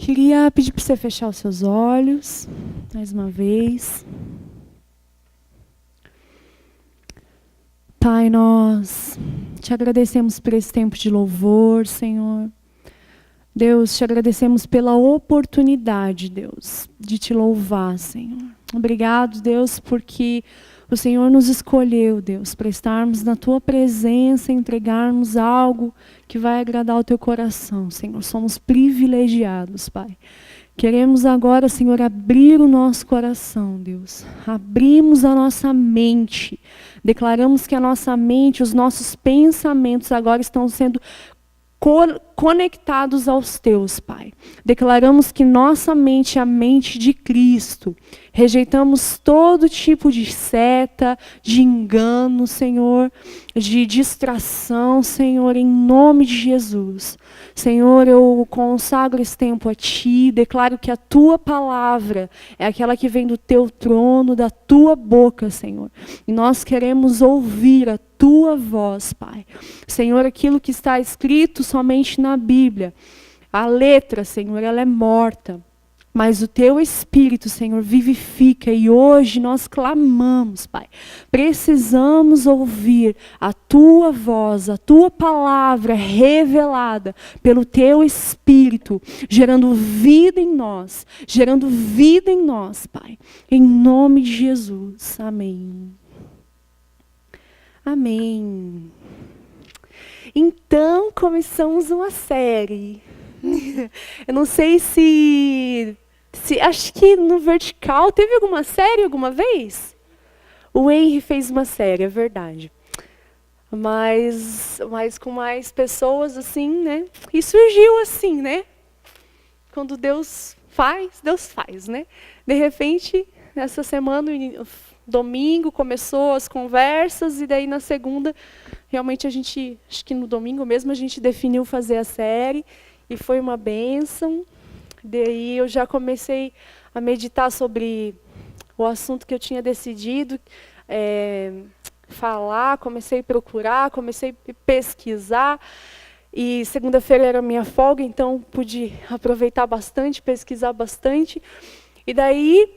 Queria pedir para você fechar os seus olhos, mais uma vez. Pai, nós te agradecemos por esse tempo de louvor, Senhor. Deus, te agradecemos pela oportunidade, Deus, de te louvar, Senhor. Obrigado, Deus, porque o Senhor nos escolheu, Deus, para estarmos na Tua presença, entregarmos algo que vai agradar o Teu coração, Senhor. Somos privilegiados, Pai. Queremos agora, Senhor, abrir o nosso coração, Deus. Abrimos a nossa mente. Declaramos que a nossa mente, os nossos pensamentos agora estão sendo conectados aos teus, Pai. Declaramos que nossa mente é a mente de Cristo. Rejeitamos todo tipo de seta, de engano, Senhor, de distração, Senhor, em nome de Jesus. Senhor, eu consagro esse tempo a Ti, declaro que a Tua palavra é aquela que vem do Teu trono, da Tua boca, Senhor. E nós queremos ouvir a Tua voz, Pai. Senhor, aquilo que está escrito somente na Bíblia, a letra, Senhor, ela é morta. Mas o Teu Espírito, Senhor, vivifica. E hoje nós clamamos, Pai. Precisamos ouvir a Tua voz, a Tua palavra revelada pelo Teu Espírito, gerando vida em nós, Pai. Em nome de Jesus. Amém. Amém. Então, começamos uma série. Eu não sei se acho que no Vertical teve alguma série alguma vez? O Henry fez uma série, é verdade. Mas com mais pessoas assim, né? E surgiu assim, né? Quando Deus faz, né? De repente, essa semana, domingo, começou as conversas e daí na segunda, realmente acho que no domingo mesmo a gente definiu fazer a série. E foi uma bênção. Daí eu já comecei a meditar sobre o assunto que eu tinha decidido falar, comecei a procurar, comecei a pesquisar. E segunda-feira era minha folga, então pude aproveitar bastante, pesquisar bastante. E daí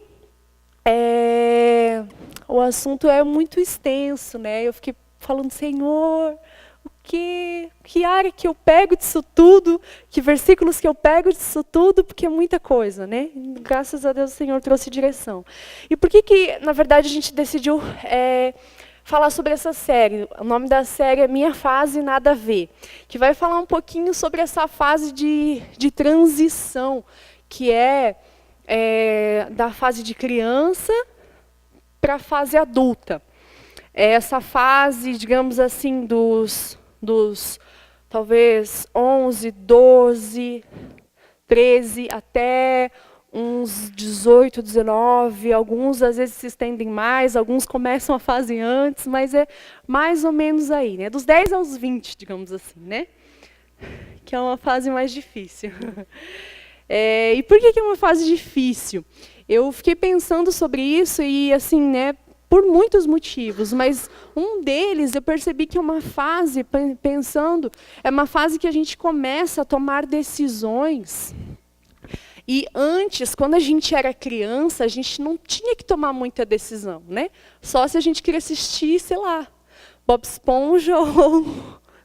o assunto é muito extenso, né? Eu fiquei falando, Senhor, que área que eu pego disso tudo, que versículos que eu pego disso tudo, porque é muita coisa, né? Graças a Deus o Senhor trouxe direção. E por que na verdade, a gente decidiu falar sobre essa série? O nome da série é Minha Fase Nada a Ver, que vai falar um pouquinho sobre essa fase de transição, que é da fase de criança para a fase adulta. Essa fase, digamos assim, dos talvez 11, 12, 13, até uns 18, 19, alguns às vezes se estendem mais, alguns começam a fase antes, mas é mais ou menos aí, né? Dos 10 aos 20, digamos assim, né? Que é uma fase mais difícil. E por que é uma fase difícil? Eu fiquei pensando sobre isso e, assim, né, por muitos motivos, mas um deles eu percebi que é uma fase, é uma fase que a gente começa a tomar decisões. E antes, quando a gente era criança, a gente não tinha que tomar muita decisão, né? Só se a gente queria assistir, sei lá, Bob Esponja ou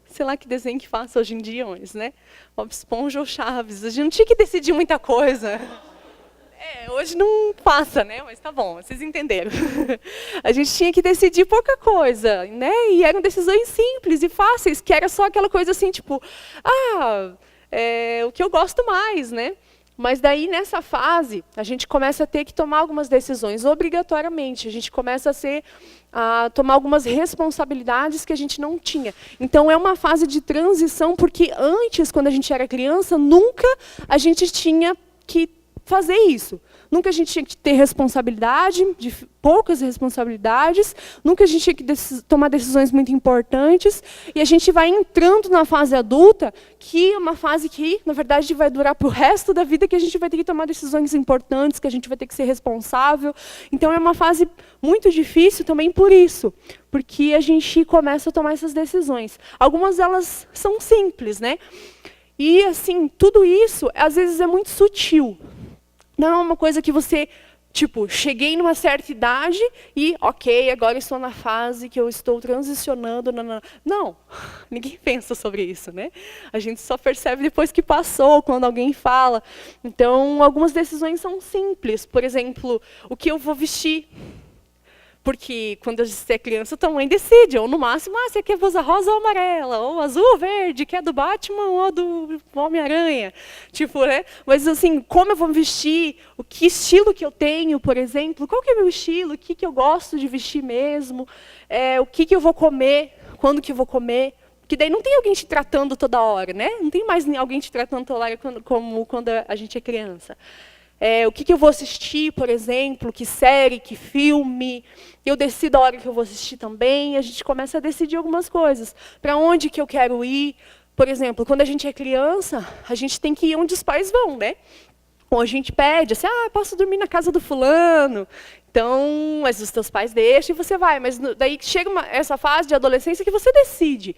sei lá que desenho que faça hoje em dia, né? Bob Esponja ou Chaves. A gente não tinha que decidir muita coisa. Hoje não passa, né? Mas tá bom, vocês entenderam. A gente tinha que decidir pouca coisa, né? E eram decisões simples e fáceis, que era só aquela coisa assim, tipo, o que eu gosto mais, né? Mas daí, nessa fase, a gente começa a ter que tomar algumas decisões, obrigatoriamente. A gente começa a tomar algumas responsabilidades que a gente não tinha. Então, é uma fase de transição, porque antes, quando a gente era criança, nunca a gente tinha que fazer isso. Nunca a gente tinha que ter responsabilidade, poucas responsabilidades, nunca a gente tinha que tomar decisões muito importantes, e a gente vai entrando na fase adulta, que é uma fase que, na verdade, vai durar para o resto da vida, que a gente vai ter que tomar decisões importantes, que a gente vai ter que ser responsável. Então, é uma fase muito difícil também por isso, porque a gente começa a tomar essas decisões. Algumas delas são simples, né? E, assim, tudo isso, às vezes, é muito sutil. Não é uma coisa que você, tipo, cheguei numa certa idade e, ok, agora estou na fase que eu estou transicionando. Não, ninguém pensa sobre isso, né? A gente só percebe depois que passou, quando alguém fala. Então, algumas decisões são simples. Por exemplo, o que eu vou vestir. Porque quando você é criança, tua mãe decide, ou no máximo, você quer blusa rosa ou amarela, ou azul ou verde, quer do Batman ou do Homem-Aranha. Tipo, né? Mas assim, como eu vou me vestir, o que estilo que eu tenho, por exemplo, qual que é o meu estilo, o que, que eu gosto de vestir mesmo, o que, que eu vou comer, quando que eu vou comer. Porque daí não tem alguém te tratando toda hora, né? Não tem mais alguém te tratando toda hora como quando a gente é criança. O que eu vou assistir, por exemplo, que série, que filme. Eu decido a hora que eu vou assistir também. A gente começa a decidir algumas coisas. Para onde que eu quero ir? Por exemplo, quando a gente é criança, a gente tem que ir onde os pais vão, né? Ou a gente pede, assim, posso dormir na casa do fulano. Então, mas os teus pais deixam e você vai. Mas daí chega essa fase de adolescência que você decide.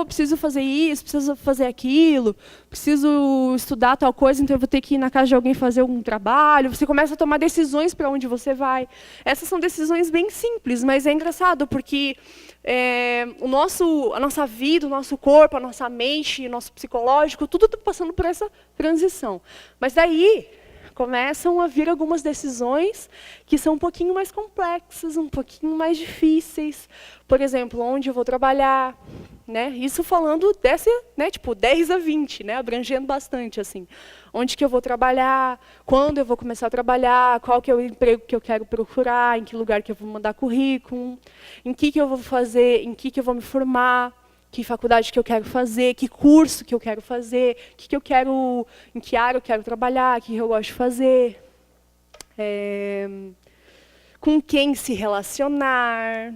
Preciso fazer isso, preciso fazer aquilo, preciso estudar tal coisa, então eu vou ter que ir na casa de alguém fazer algum trabalho. Você começa a tomar decisões para onde você vai. Essas são decisões bem simples, mas é engraçado, porque a nossa vida, o nosso corpo, a nossa mente, o nosso psicológico, tudo está passando por essa transição. Mas daí começam a vir algumas decisões que são um pouquinho mais complexas, um pouquinho mais difíceis. Por exemplo, onde eu vou trabalhar, né? Isso falando desse, né, tipo 10 a 20, né, abrangendo bastante assim. Onde que eu vou trabalhar, quando eu vou começar a trabalhar, qual que é o emprego que eu quero procurar, em que lugar que eu vou mandar currículo, em que eu vou fazer, em que eu vou me formar, que faculdade que eu quero fazer, que curso que eu quero fazer, que eu quero, em que área eu quero trabalhar, o que eu gosto de fazer, com quem se relacionar,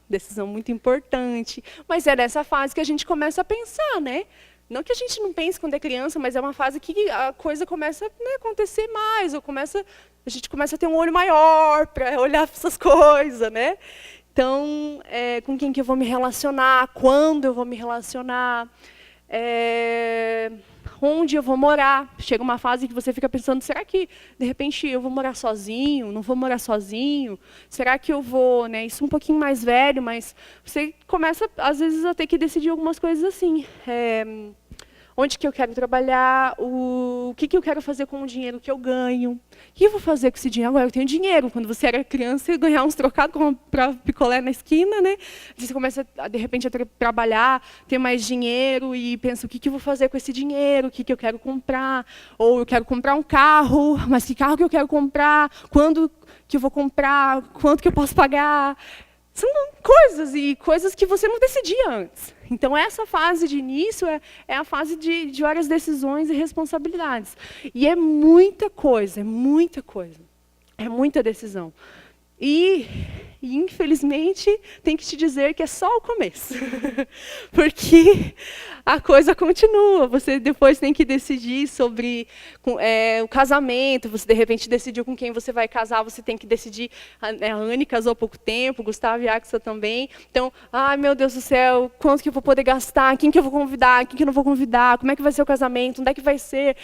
decisão muito importante. Mas é nessa fase que a gente começa a pensar, né? Não que a gente não pense quando é criança, mas é uma fase que a coisa começa a acontecer mais, a gente começa a ter um olho maior para olhar para essas coisas, né? Então, com quem que eu vou me relacionar, quando eu vou me relacionar, onde eu vou morar. Chega uma fase que você fica pensando, será que, de repente, eu vou morar sozinho? Não vou morar sozinho? Será que eu vou, né? Isso um pouquinho mais velho, mas você começa, às vezes, a ter que decidir algumas coisas assim. Onde que eu quero trabalhar, o que eu quero fazer com o dinheiro que eu ganho. O que eu vou fazer com esse dinheiro? Agora eu tenho dinheiro. Quando você era criança, você ganhava uns trocados, comprar picolé na esquina, né? Você começa, de repente, a trabalhar, ter mais dinheiro e pensa, o que eu vou fazer com esse dinheiro? O que eu quero comprar? Ou eu quero comprar um carro, mas que carro que eu quero comprar? Quando que eu vou comprar? Quanto que eu posso pagar? São coisas que você não decidia antes. Então, essa fase de início é a fase de várias decisões e responsabilidades. E é muita coisa, é muita coisa. É muita decisão. E infelizmente, tem que te dizer que é só o começo. Porque a coisa continua. Você depois tem que decidir sobre o casamento. Você, de repente, decidiu com quem você vai casar. Você tem que decidir. A Anne casou há pouco tempo, o Gustavo e a Axa também. Então, ai, meu Deus do céu, quanto que eu vou poder gastar? Quem que eu vou convidar? Quem que eu não vou convidar? Como é que vai ser o casamento? Onde é que vai ser?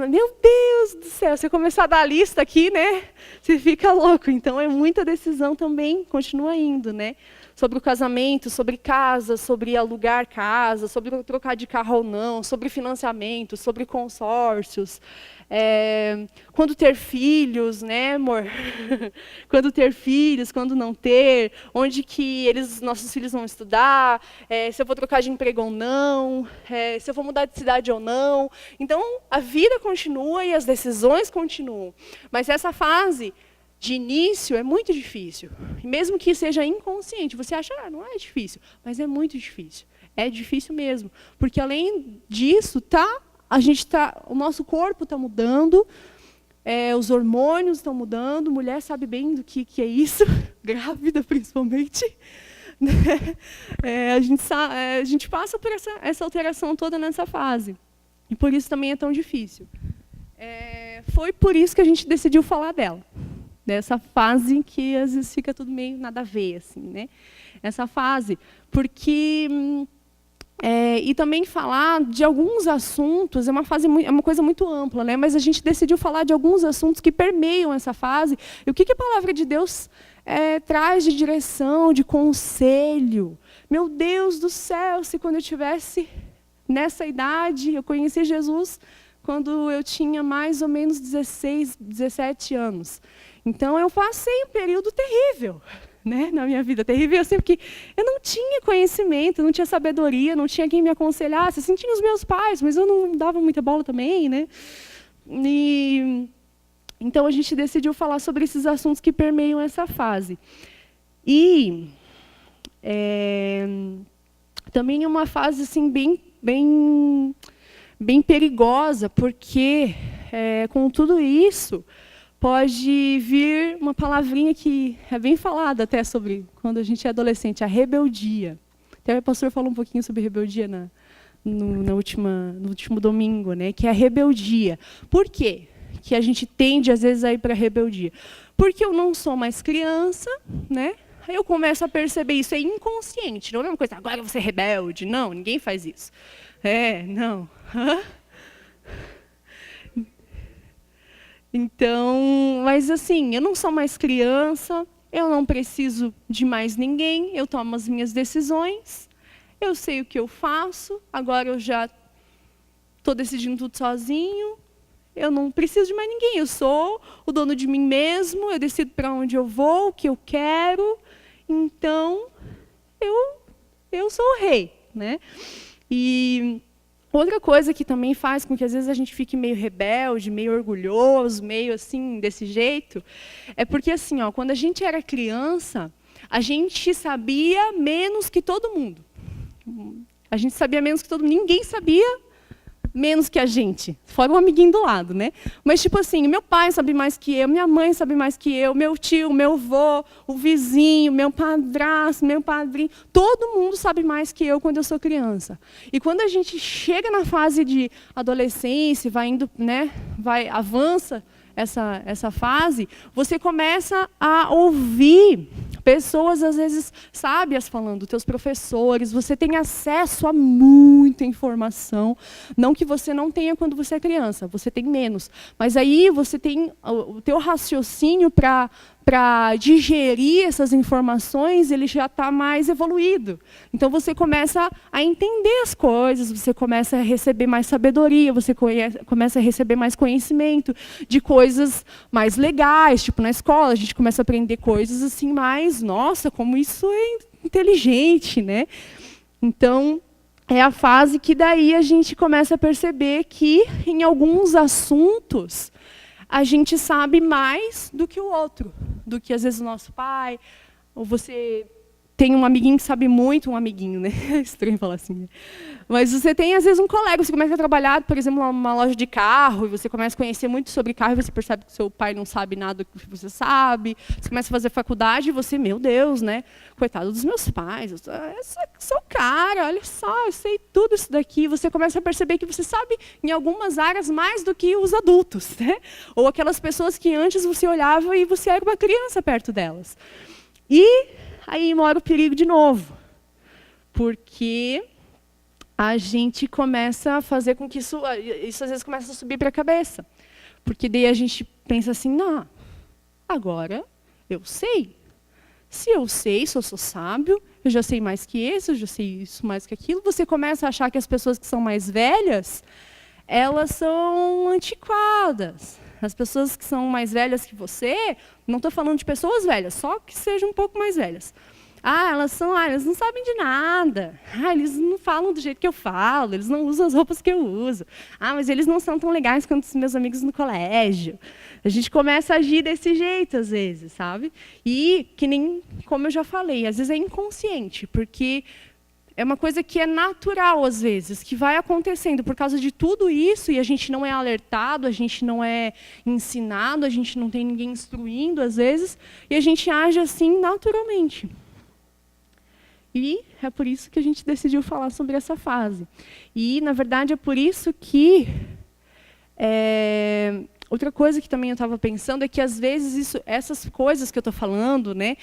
Meu Deus do céu, se eu começar a dar a lista aqui, né, você fica louco. Então, é muita decisão também, continua indo, né? Sobre o casamento, sobre casa, sobre alugar casa, sobre trocar de carro ou não, sobre financiamento, sobre consórcios. Quando ter filhos, né, amor? Quando ter filhos, quando não ter, onde que nossos filhos vão estudar, se eu vou trocar de emprego ou não, se eu vou mudar de cidade ou não. Então, a vida continua e as decisões continuam. Mas essa fase de início é muito difícil. Mesmo que seja inconsciente, você acha, não é difícil, mas é muito difícil. É difícil mesmo, porque além disso, o nosso corpo está mudando, os hormônios estão mudando, mulher sabe bem do que é isso, grávida principalmente. A gente passa por essa alteração toda nessa fase. E por isso também é tão difícil. Foi por isso que a gente decidiu falar dela. Dessa fase que às vezes fica tudo meio nada a ver, assim, né? Essa fase, porque E também falar de alguns assuntos, é uma coisa muito ampla, né? Mas a gente decidiu falar de alguns assuntos que permeiam essa fase. E o que a palavra de Deus traz de direção, de conselho? Meu Deus do céu, se quando eu tivesse nessa idade, eu conheci Jesus quando eu tinha mais ou menos 16, 17 anos. Então, eu passei um período terrível, né, na minha vida. Terrível, assim, porque eu não tinha conhecimento, não tinha sabedoria, não tinha quem me aconselhasse. Assim, tinha os meus pais, mas eu não dava muita bola também, né? Então, a gente decidiu falar sobre esses assuntos que permeiam essa fase. E também é uma fase assim, bem perigosa, porque com tudo isso pode vir uma palavrinha que é bem falada até sobre quando a gente é adolescente, a rebeldia. Até o pastor falou um pouquinho sobre rebeldia no último domingo, né? Que é a rebeldia. Por quê que a gente tende às vezes a ir para a rebeldia? Porque eu não sou mais criança, né? Aí eu começo a perceber isso, é inconsciente, não é uma coisa, agora você é rebelde. Não, ninguém faz isso. Não. Então, mas assim, eu não sou mais criança, eu não preciso de mais ninguém, eu tomo as minhas decisões, eu sei o que eu faço, agora eu já estou decidindo tudo sozinho, eu não preciso de mais ninguém, eu sou o dono de mim mesmo, eu decido para onde eu vou, o que eu quero, então eu sou o rei, né? E outra coisa que também faz com que às vezes a gente fique meio rebelde, meio orgulhoso, meio assim, desse jeito, é porque assim, quando a gente era criança, a gente sabia menos que todo mundo. A gente sabia menos que todo mundo, ninguém sabia menos que a gente, fora o amiguinho do lado, né? Mas, tipo assim, meu pai sabe mais que eu, minha mãe sabe mais que eu, meu tio, meu avô, o vizinho, meu padrasto, meu padrinho, todo mundo sabe mais que eu quando eu sou criança. E quando a gente chega na fase de adolescência, vai indo, né, avança essa fase, você começa a ouvir pessoas, às vezes, sábias falando, teus professores, você tem acesso a muita informação, não que você não tenha quando você é criança, você tem menos, mas aí você tem o teu raciocínio para digerir essas informações, ele já está mais evoluído. Então, você começa a entender as coisas, você começa a receber mais sabedoria, você começa a receber mais conhecimento de coisas mais legais, tipo na escola, a gente começa a aprender coisas assim mais, nossa, como isso é inteligente, né? Então, é a fase que daí a gente começa a perceber que, em alguns assuntos, a gente sabe mais do que o outro, do que às vezes o nosso pai, ou você tem um amiguinho que sabe muito, um amiguinho, né? É estranho falar assim, né? Mas você tem, às vezes, um colega, você começa a trabalhar, por exemplo, numa loja de carro, e você começa a conhecer muito sobre carro, e você percebe que seu pai não sabe nada do que você sabe, você começa a fazer faculdade, e você, meu Deus, né? Coitado dos meus pais, eu sou o cara, olha só, eu sei tudo isso daqui. Você começa a perceber que você sabe, em algumas áreas, mais do que os adultos, né? Ou aquelas pessoas que antes você olhava e você era uma criança perto delas. E aí mora o perigo de novo, porque a gente começa a fazer com que isso às vezes começa a subir para a cabeça. Porque daí a gente pensa assim, não, agora eu sei. Se eu sei, se eu sou sábio, eu já sei mais que esse, eu já sei isso mais que aquilo. Você começa a achar que as pessoas que são mais velhas, elas são antiquadas. As pessoas que são mais velhas que você, não estou falando de pessoas velhas, só que sejam um pouco mais velhas. Elas não sabem de nada. Eles não falam do jeito que eu falo, eles não usam as roupas que eu uso. Mas eles não são tão legais quanto os meus amigos no colégio. A gente começa a agir desse jeito, às vezes, sabe? E, que nem, como eu já falei, às vezes é inconsciente, porque é uma coisa que é natural, às vezes, que vai acontecendo por causa de tudo isso, e a gente não é alertado, a gente não é ensinado, a gente não tem ninguém instruindo, às vezes, e a gente age assim naturalmente. E é por isso que a gente decidiu falar sobre essa fase. E, na verdade, é por isso que... outra coisa que também eu estava pensando é que, às vezes, essas coisas que eu estou falando, né?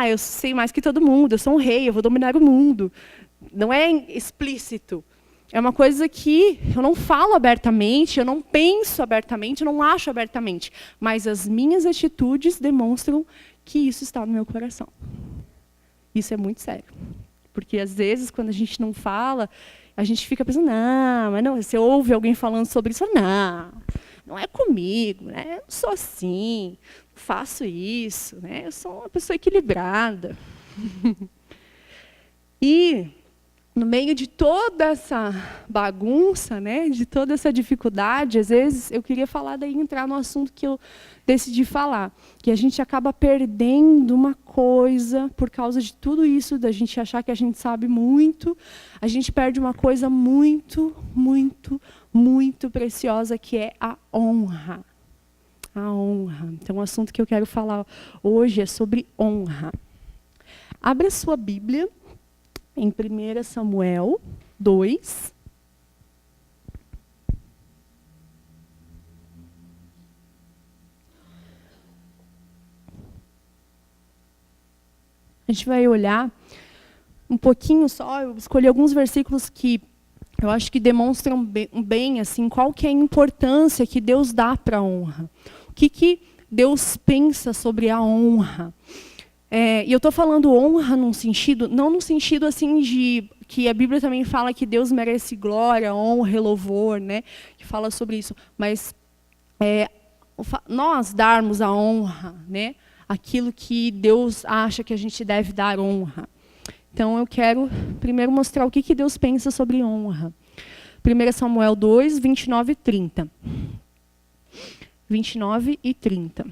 Eu sei mais que todo mundo, eu sou um rei, eu vou dominar o mundo. não é explícito. É uma coisa que eu não falo abertamente, eu não penso abertamente, eu não acho abertamente. Mas as minhas atitudes demonstram que isso está no meu coração. Isso é muito sério. Porque, às vezes, quando a gente não fala, a gente fica pensando, não, mas não, você ouve alguém falando sobre isso, não é comigo, né? Eu não sou assim, não faço isso, né? Eu sou uma pessoa equilibrada. E, no meio de toda essa bagunça, né, de toda essa dificuldade, às vezes eu queria falar, daí entrar no assunto que eu decidi falar, que a gente acaba perdendo uma coisa por causa de tudo isso, da gente achar que a gente sabe muito, a gente perde uma coisa muito, muito, muito preciosa, que é a honra. A honra. Então, o assunto que eu quero falar hoje é sobre honra. Abra sua Bíblia em 1 Samuel 2. A gente vai olhar um pouquinho só, eu escolhi alguns versículos que eu acho que demonstram bem assim, qual que é a importância que Deus dá para a honra. O que Deus pensa sobre a honra. E eu estou falando honra num sentido, não no sentido assim de que a Bíblia também fala que Deus merece glória, honra e louvor, né? Que fala sobre isso. Mas nós darmos a honra, né? Aquilo que Deus acha que a gente deve dar honra. Então eu quero primeiro mostrar o que Deus pensa sobre honra. 1 Samuel 2, 29 e 30. 29 e 30.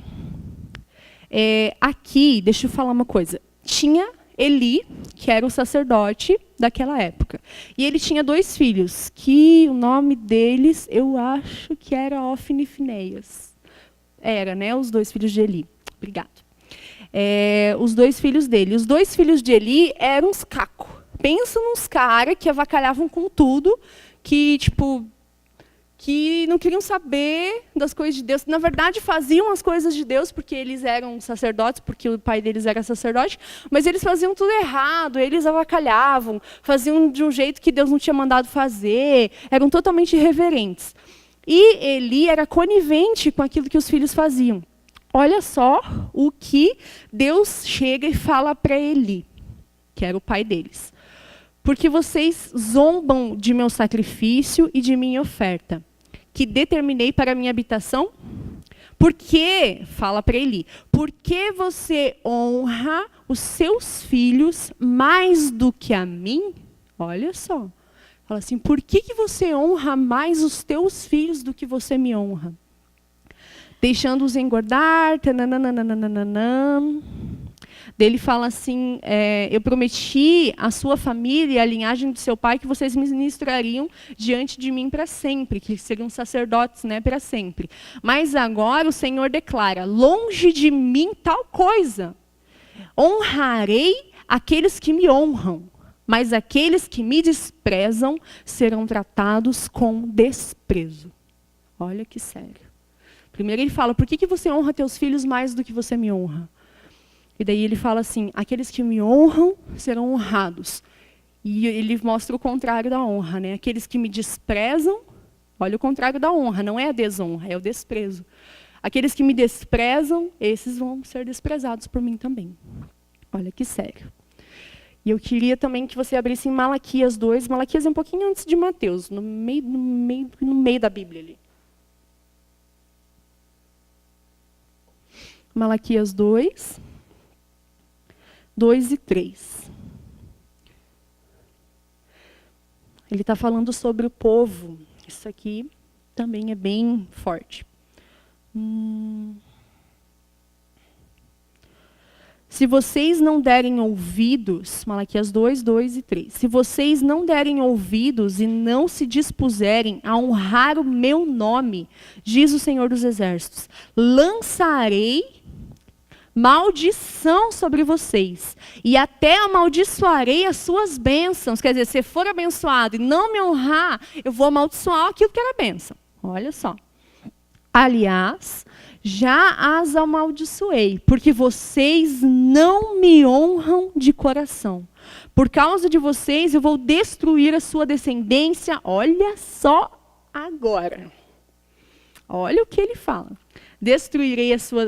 Aqui, deixa eu falar uma coisa. Tinha Eli, que era o sacerdote daquela época. E ele tinha 2 filhos, que o nome deles, eu acho que era Ofni e Finéias. Era, né? Os 2 filhos de Eli. Obrigado. Os 2 filhos dele. Os 2 filhos de Eli eram uns cacos. Pensa nos caras que avacalhavam com tudo, que, tipo, que não queriam saber das coisas de Deus. Na verdade, faziam as coisas de Deus porque eles eram sacerdotes, porque o pai deles era sacerdote, mas eles faziam tudo errado, eles avacalhavam, faziam de um jeito que Deus não tinha mandado fazer, eram totalmente irreverentes. E Eli era conivente com aquilo que os filhos faziam. Olha só o que Deus chega e fala para Eli, que era o pai deles. Porque vocês zombam de meu sacrifício e de minha oferta, que determinei para a minha habitação? Por que, fala para Eli, por que você honra os seus filhos mais do que a mim? Olha só. Fala assim, por que você honra mais os teus filhos do que você me honra? Deixando-os engordar, tananana. Ele fala assim, eu prometi à sua família e à linhagem do seu pai que vocês ministrariam diante de mim para sempre, que seriam sacerdotes, né, para sempre. Mas agora o Senhor declara, longe de mim tal coisa. Honrarei aqueles que me honram, mas aqueles que me desprezam serão tratados com desprezo. Olha que sério. Primeiro ele fala, por que você honra teus filhos mais do que você me honra? E daí ele fala assim, aqueles que me honram serão honrados. E ele mostra o contrário da honra, né? Aqueles que me desprezam, olha o contrário da honra, não é a desonra, é o desprezo. Aqueles que me desprezam, esses vão ser desprezados por mim também. Olha que sério. E eu queria também que você abrisse em Malaquias 2, Malaquias é um pouquinho antes de Mateus, no meio da Bíblia ali. Malaquias 2, 2 e 3. Ele está falando sobre o povo. Isso aqui também é bem forte. Se vocês não derem ouvidos, Malaquias 2, 2 e 3. Se vocês não derem ouvidos e não se dispuserem a honrar o meu nome, diz o Senhor dos Exércitos, lançarei maldição sobre vocês, e até amaldiçoarei as suas bênçãos. Quer dizer, se for abençoado e não me honrar, eu vou amaldiçoar aquilo que era bênção. Olha só. Aliás, já as amaldiçoei, porque vocês não me honram de coração. Por causa de vocês, eu vou destruir a sua descendência. Olha só agora. Olha o que ele fala.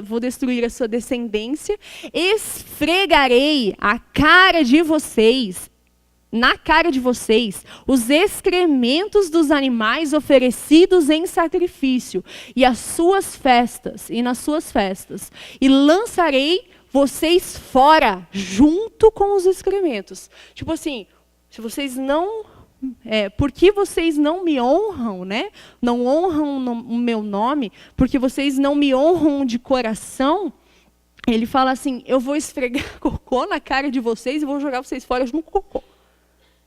Vou destruir a sua descendência, esfregarei a cara de vocês, na cara de vocês, os excrementos dos animais oferecidos em sacrifício, e nas suas festas, e lançarei vocês fora, junto com os excrementos. Tipo assim, se vocês não... porque vocês não me honram, né? Não honram o meu nome, porque vocês não me honram de coração, ele fala assim, eu vou esfregar cocô na cara de vocês e vou jogar vocês fora junto com o cocô.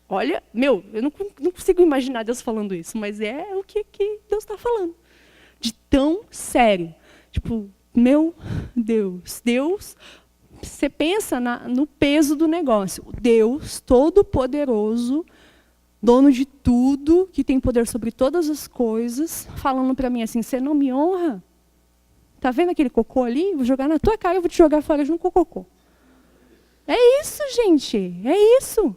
Olha, eu não consigo imaginar Deus falando isso, mas é o que Deus está falando. De tão sério. Tipo, meu Deus, você pensa no peso do negócio. Deus Todo-Poderoso, dono de tudo, que tem poder sobre todas as coisas, falando para mim assim, você não me honra? Tá vendo aquele cocô ali? Vou jogar na tua cara, eu vou te jogar fora junto com o cocô. É isso, gente, é isso.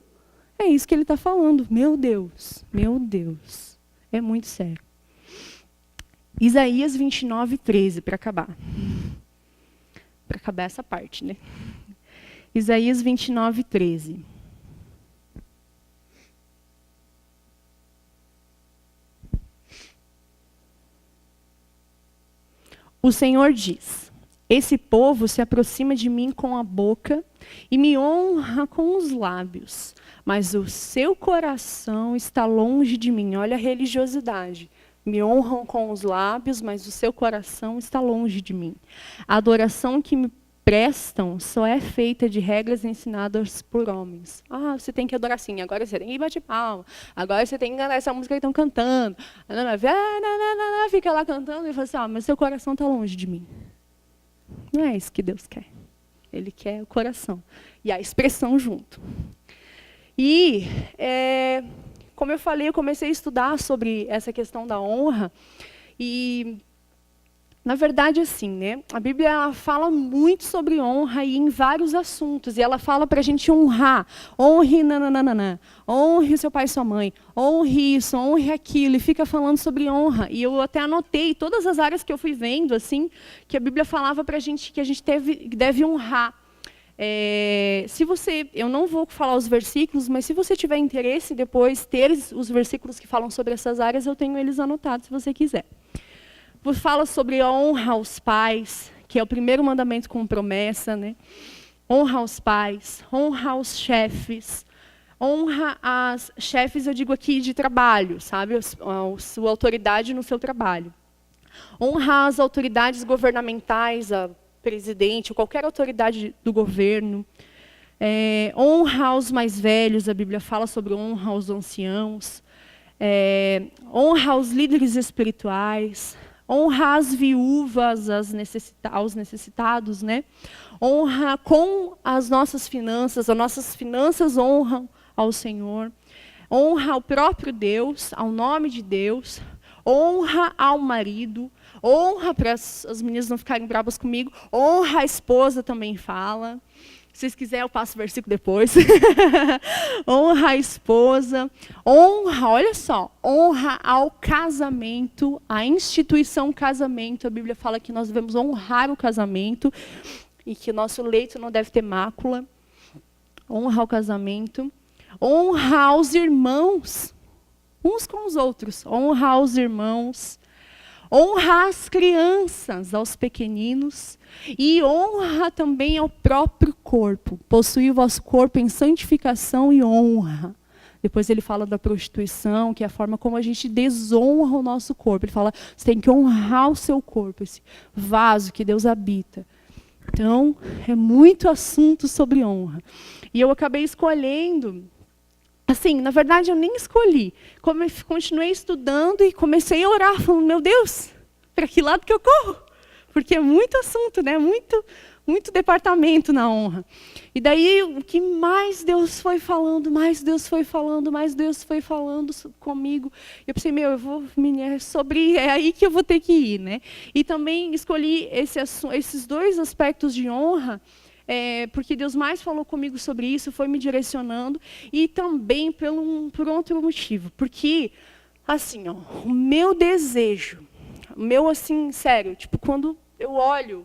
É isso que ele está falando. Meu Deus, é muito sério. Isaías 29:13, para acabar. Para acabar essa parte, né? Isaías 29:13. O Senhor diz, esse povo se aproxima de mim com a boca e me honra com os lábios, mas o seu coração está longe de mim. Olha a religiosidade. Me honram com os lábios, mas o seu coração está longe de mim. A adoração que me prestam só é feita de regras ensinadas por homens. Você tem que adorar assim, agora você tem que bater palma, agora você tem que cantar essa música que estão cantando. Fica lá cantando e fala assim, mas seu coração está longe de mim. Não é isso que Deus quer. Ele quer o coração. E a expressão junto. E, como eu falei, eu comecei a estudar sobre essa questão da honra. E, na verdade, assim, né? A Bíblia ela fala muito sobre honra e em vários assuntos. E ela fala para a gente honrar. Honre, nananana. Honre seu pai e sua mãe. Honre isso, honre aquilo. E fica falando sobre honra. E eu até anotei todas as áreas que eu fui vendo, assim, que a Bíblia falava para a gente que a gente deve honrar. Eu não vou falar os versículos, mas se você tiver interesse depois ter os versículos que falam sobre essas áreas, eu tenho eles anotados, se você quiser. Fala sobre a honra aos pais, que é o primeiro mandamento com promessa, né? Honra aos pais, honra aos chefes, honra as chefes, eu digo aqui de trabalho, sabe? A sua autoridade no seu trabalho. Honra as autoridades governamentais, a presidente, ou qualquer autoridade do governo. Honra aos mais velhos, a Bíblia fala sobre honra aos anciãos. Honra aos líderes espirituais. Honra as viúvas, aos necessitados, né? Honra com as nossas finanças honram ao Senhor. Honra ao próprio Deus, ao nome de Deus. Honra ao marido. Honra, para as meninas não ficarem bravas comigo, honra a esposa também fala. Se vocês quiserem, eu passo o versículo depois. Honra a esposa. Honra, olha só, honra ao casamento, a instituição casamento. A Bíblia fala que nós devemos honrar o casamento e que o nosso leito não deve ter mácula. Honra ao casamento. Honra aos irmãos, uns com os outros. Honra aos irmãos. Honra as crianças, aos pequeninos, e honra também ao próprio corpo. Possuir o vosso corpo em santificação e honra. Depois ele fala da prostituição, que é a forma como a gente desonra o nosso corpo. Ele fala, você tem que honrar o seu corpo, esse vaso que Deus habita. Então, é muito assunto sobre honra. E eu acabei escolhendo... Assim, na verdade, eu nem escolhi. Continuei estudando e comecei a orar, falando, meu Deus, para que lado que eu corro? Porque é muito assunto, né? muito departamento na honra. E daí, o que mais Deus foi falando, mais Deus foi falando, mais Deus foi falando comigo. Eu pensei, eu vou é aí que eu vou ter que ir, né? E também escolhi esses dois aspectos de honra, porque Deus mais falou comigo sobre isso, foi me direcionando, e também por outro motivo. Porque, assim, o meu desejo, assim, sério, tipo, quando eu olho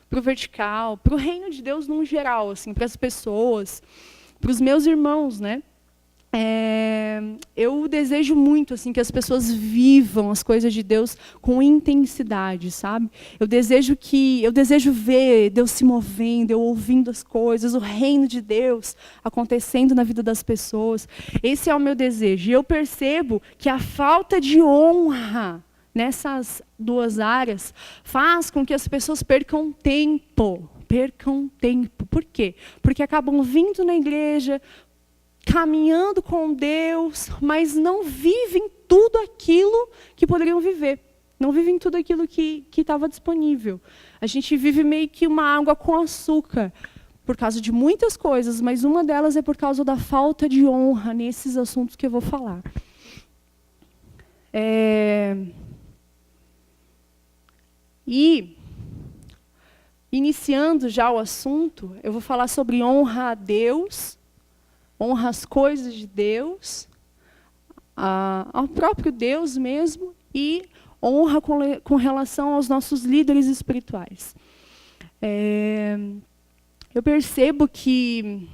para o vertical, para o reino de Deus num geral, assim, para as pessoas, para os meus irmãos, né? Eu desejo muito assim que as pessoas vivam as coisas de Deus com intensidade, sabe? Eu desejo ver Deus se movendo, eu ouvindo as coisas, o reino de Deus acontecendo na vida das pessoas. Esse é o meu desejo. E eu percebo que a falta de honra nessas duas áreas faz com que as pessoas percam tempo. Por quê? Porque acabam vindo na igreja, caminhando com Deus, mas não vivem tudo aquilo que poderiam viver. Não vivem tudo aquilo que estava disponível. A gente vive meio que uma água com açúcar, por causa de muitas coisas, mas uma delas é por causa da falta de honra nesses assuntos que eu vou falar. E, iniciando já o assunto, eu vou falar sobre honra a Deus, honra às coisas de Deus, ao próprio Deus mesmo, e honra com relação aos nossos líderes espirituais. Eu percebo que,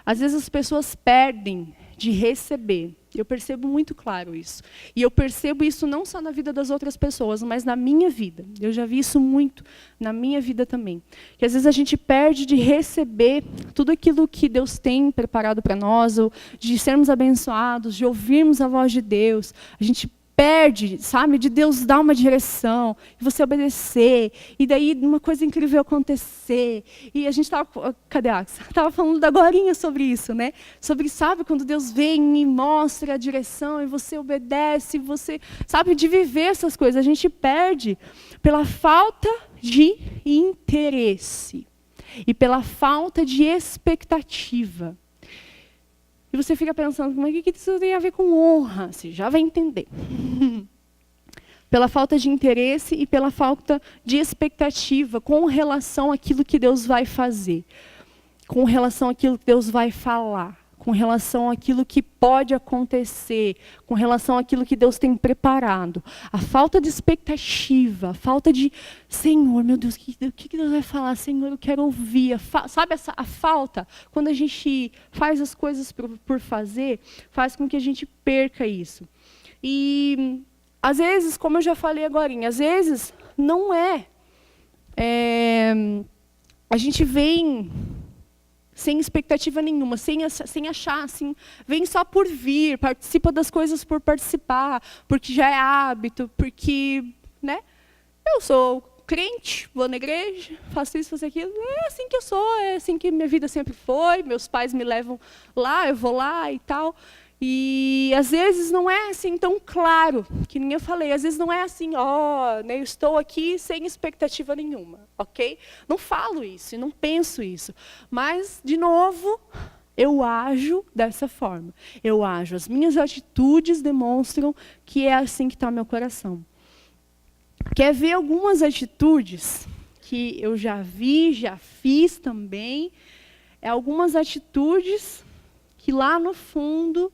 às vezes, as pessoas perdem de receber. Eu percebo muito claro isso. E eu percebo isso não só na vida das outras pessoas, mas na minha vida. Eu já vi isso muito na minha vida também. Que às vezes a gente perde de receber tudo aquilo que Deus tem preparado para nós, ou de sermos abençoados, de ouvirmos a voz de Deus. A gente perde, sabe, de Deus dar uma direção, e você obedecer, e daí uma coisa incrível acontecer. E a gente estava, cadê a Axa? Estava falando agorinha sobre isso, né? Sobre, sabe, quando Deus vem e mostra a direção, e você obedece, você, sabe, de viver essas coisas. A gente perde pela falta de interesse e pela falta de expectativa. E você fica pensando, mas o que isso tem a ver com honra? Você já vai entender. Pela falta de interesse e pela falta de expectativa com relação àquilo que Deus vai fazer, com relação àquilo que Deus vai falar, com relação àquilo que pode acontecer, com relação àquilo que Deus tem preparado. A falta de expectativa, a falta de, Senhor, meu Deus, o que Deus vai falar? Senhor, eu quero ouvir. Sabe a falta? Quando a gente faz as coisas por fazer, faz com que a gente perca isso. E, às vezes, como eu já falei agora, às vezes não a gente vem sem expectativa nenhuma, sem achar, assim, vem só por vir, participa das coisas por participar, porque já é hábito, porque, né? Eu sou crente, vou na igreja, faço isso, faço aquilo, é assim que eu sou, é assim que minha vida sempre foi, meus pais me levam lá, eu vou lá e tal. E, às vezes, não é assim tão claro, que nem eu falei, às vezes não é assim, né, eu estou aqui sem expectativa nenhuma, ok? Não falo isso, e não penso isso. Mas, de novo, eu ajo dessa forma. Eu ajo, as minhas atitudes demonstram que é assim que está meu coração. Quer ver algumas atitudes que eu já vi, já fiz também? Algumas atitudes que lá no fundo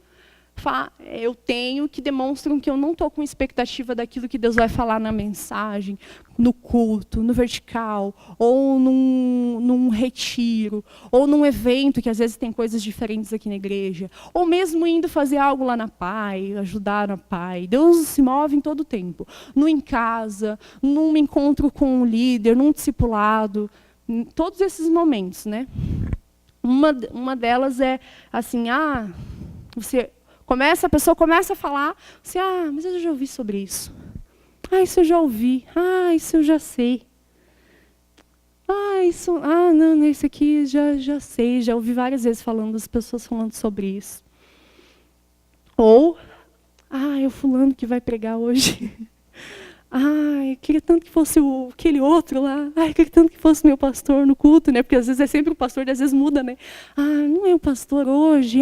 eu tenho, que demonstram que eu não estou com expectativa daquilo que Deus vai falar na mensagem, no culto, no vertical, ou num retiro, ou num evento, que às vezes tem coisas diferentes aqui na igreja, ou mesmo indo fazer algo lá na PAI, ajudar na PAI. Deus se move em todo o tempo. Em casa, num encontro com um líder, num discipulado, em todos esses momentos, né? Uma delas é assim, a pessoa começa a falar, assim, mas eu já ouvi sobre isso. Isso eu já ouvi. Isso eu já sei. Não, esse aqui já sei, já ouvi várias vezes as pessoas falando sobre isso. Ou, é o fulano que vai pregar hoje. queria tanto que fosse aquele outro lá. Ai, queria tanto que fosse meu pastor no culto, né? Porque às vezes é sempre o pastor, e às vezes muda, né? Ah, não é o pastor hoje,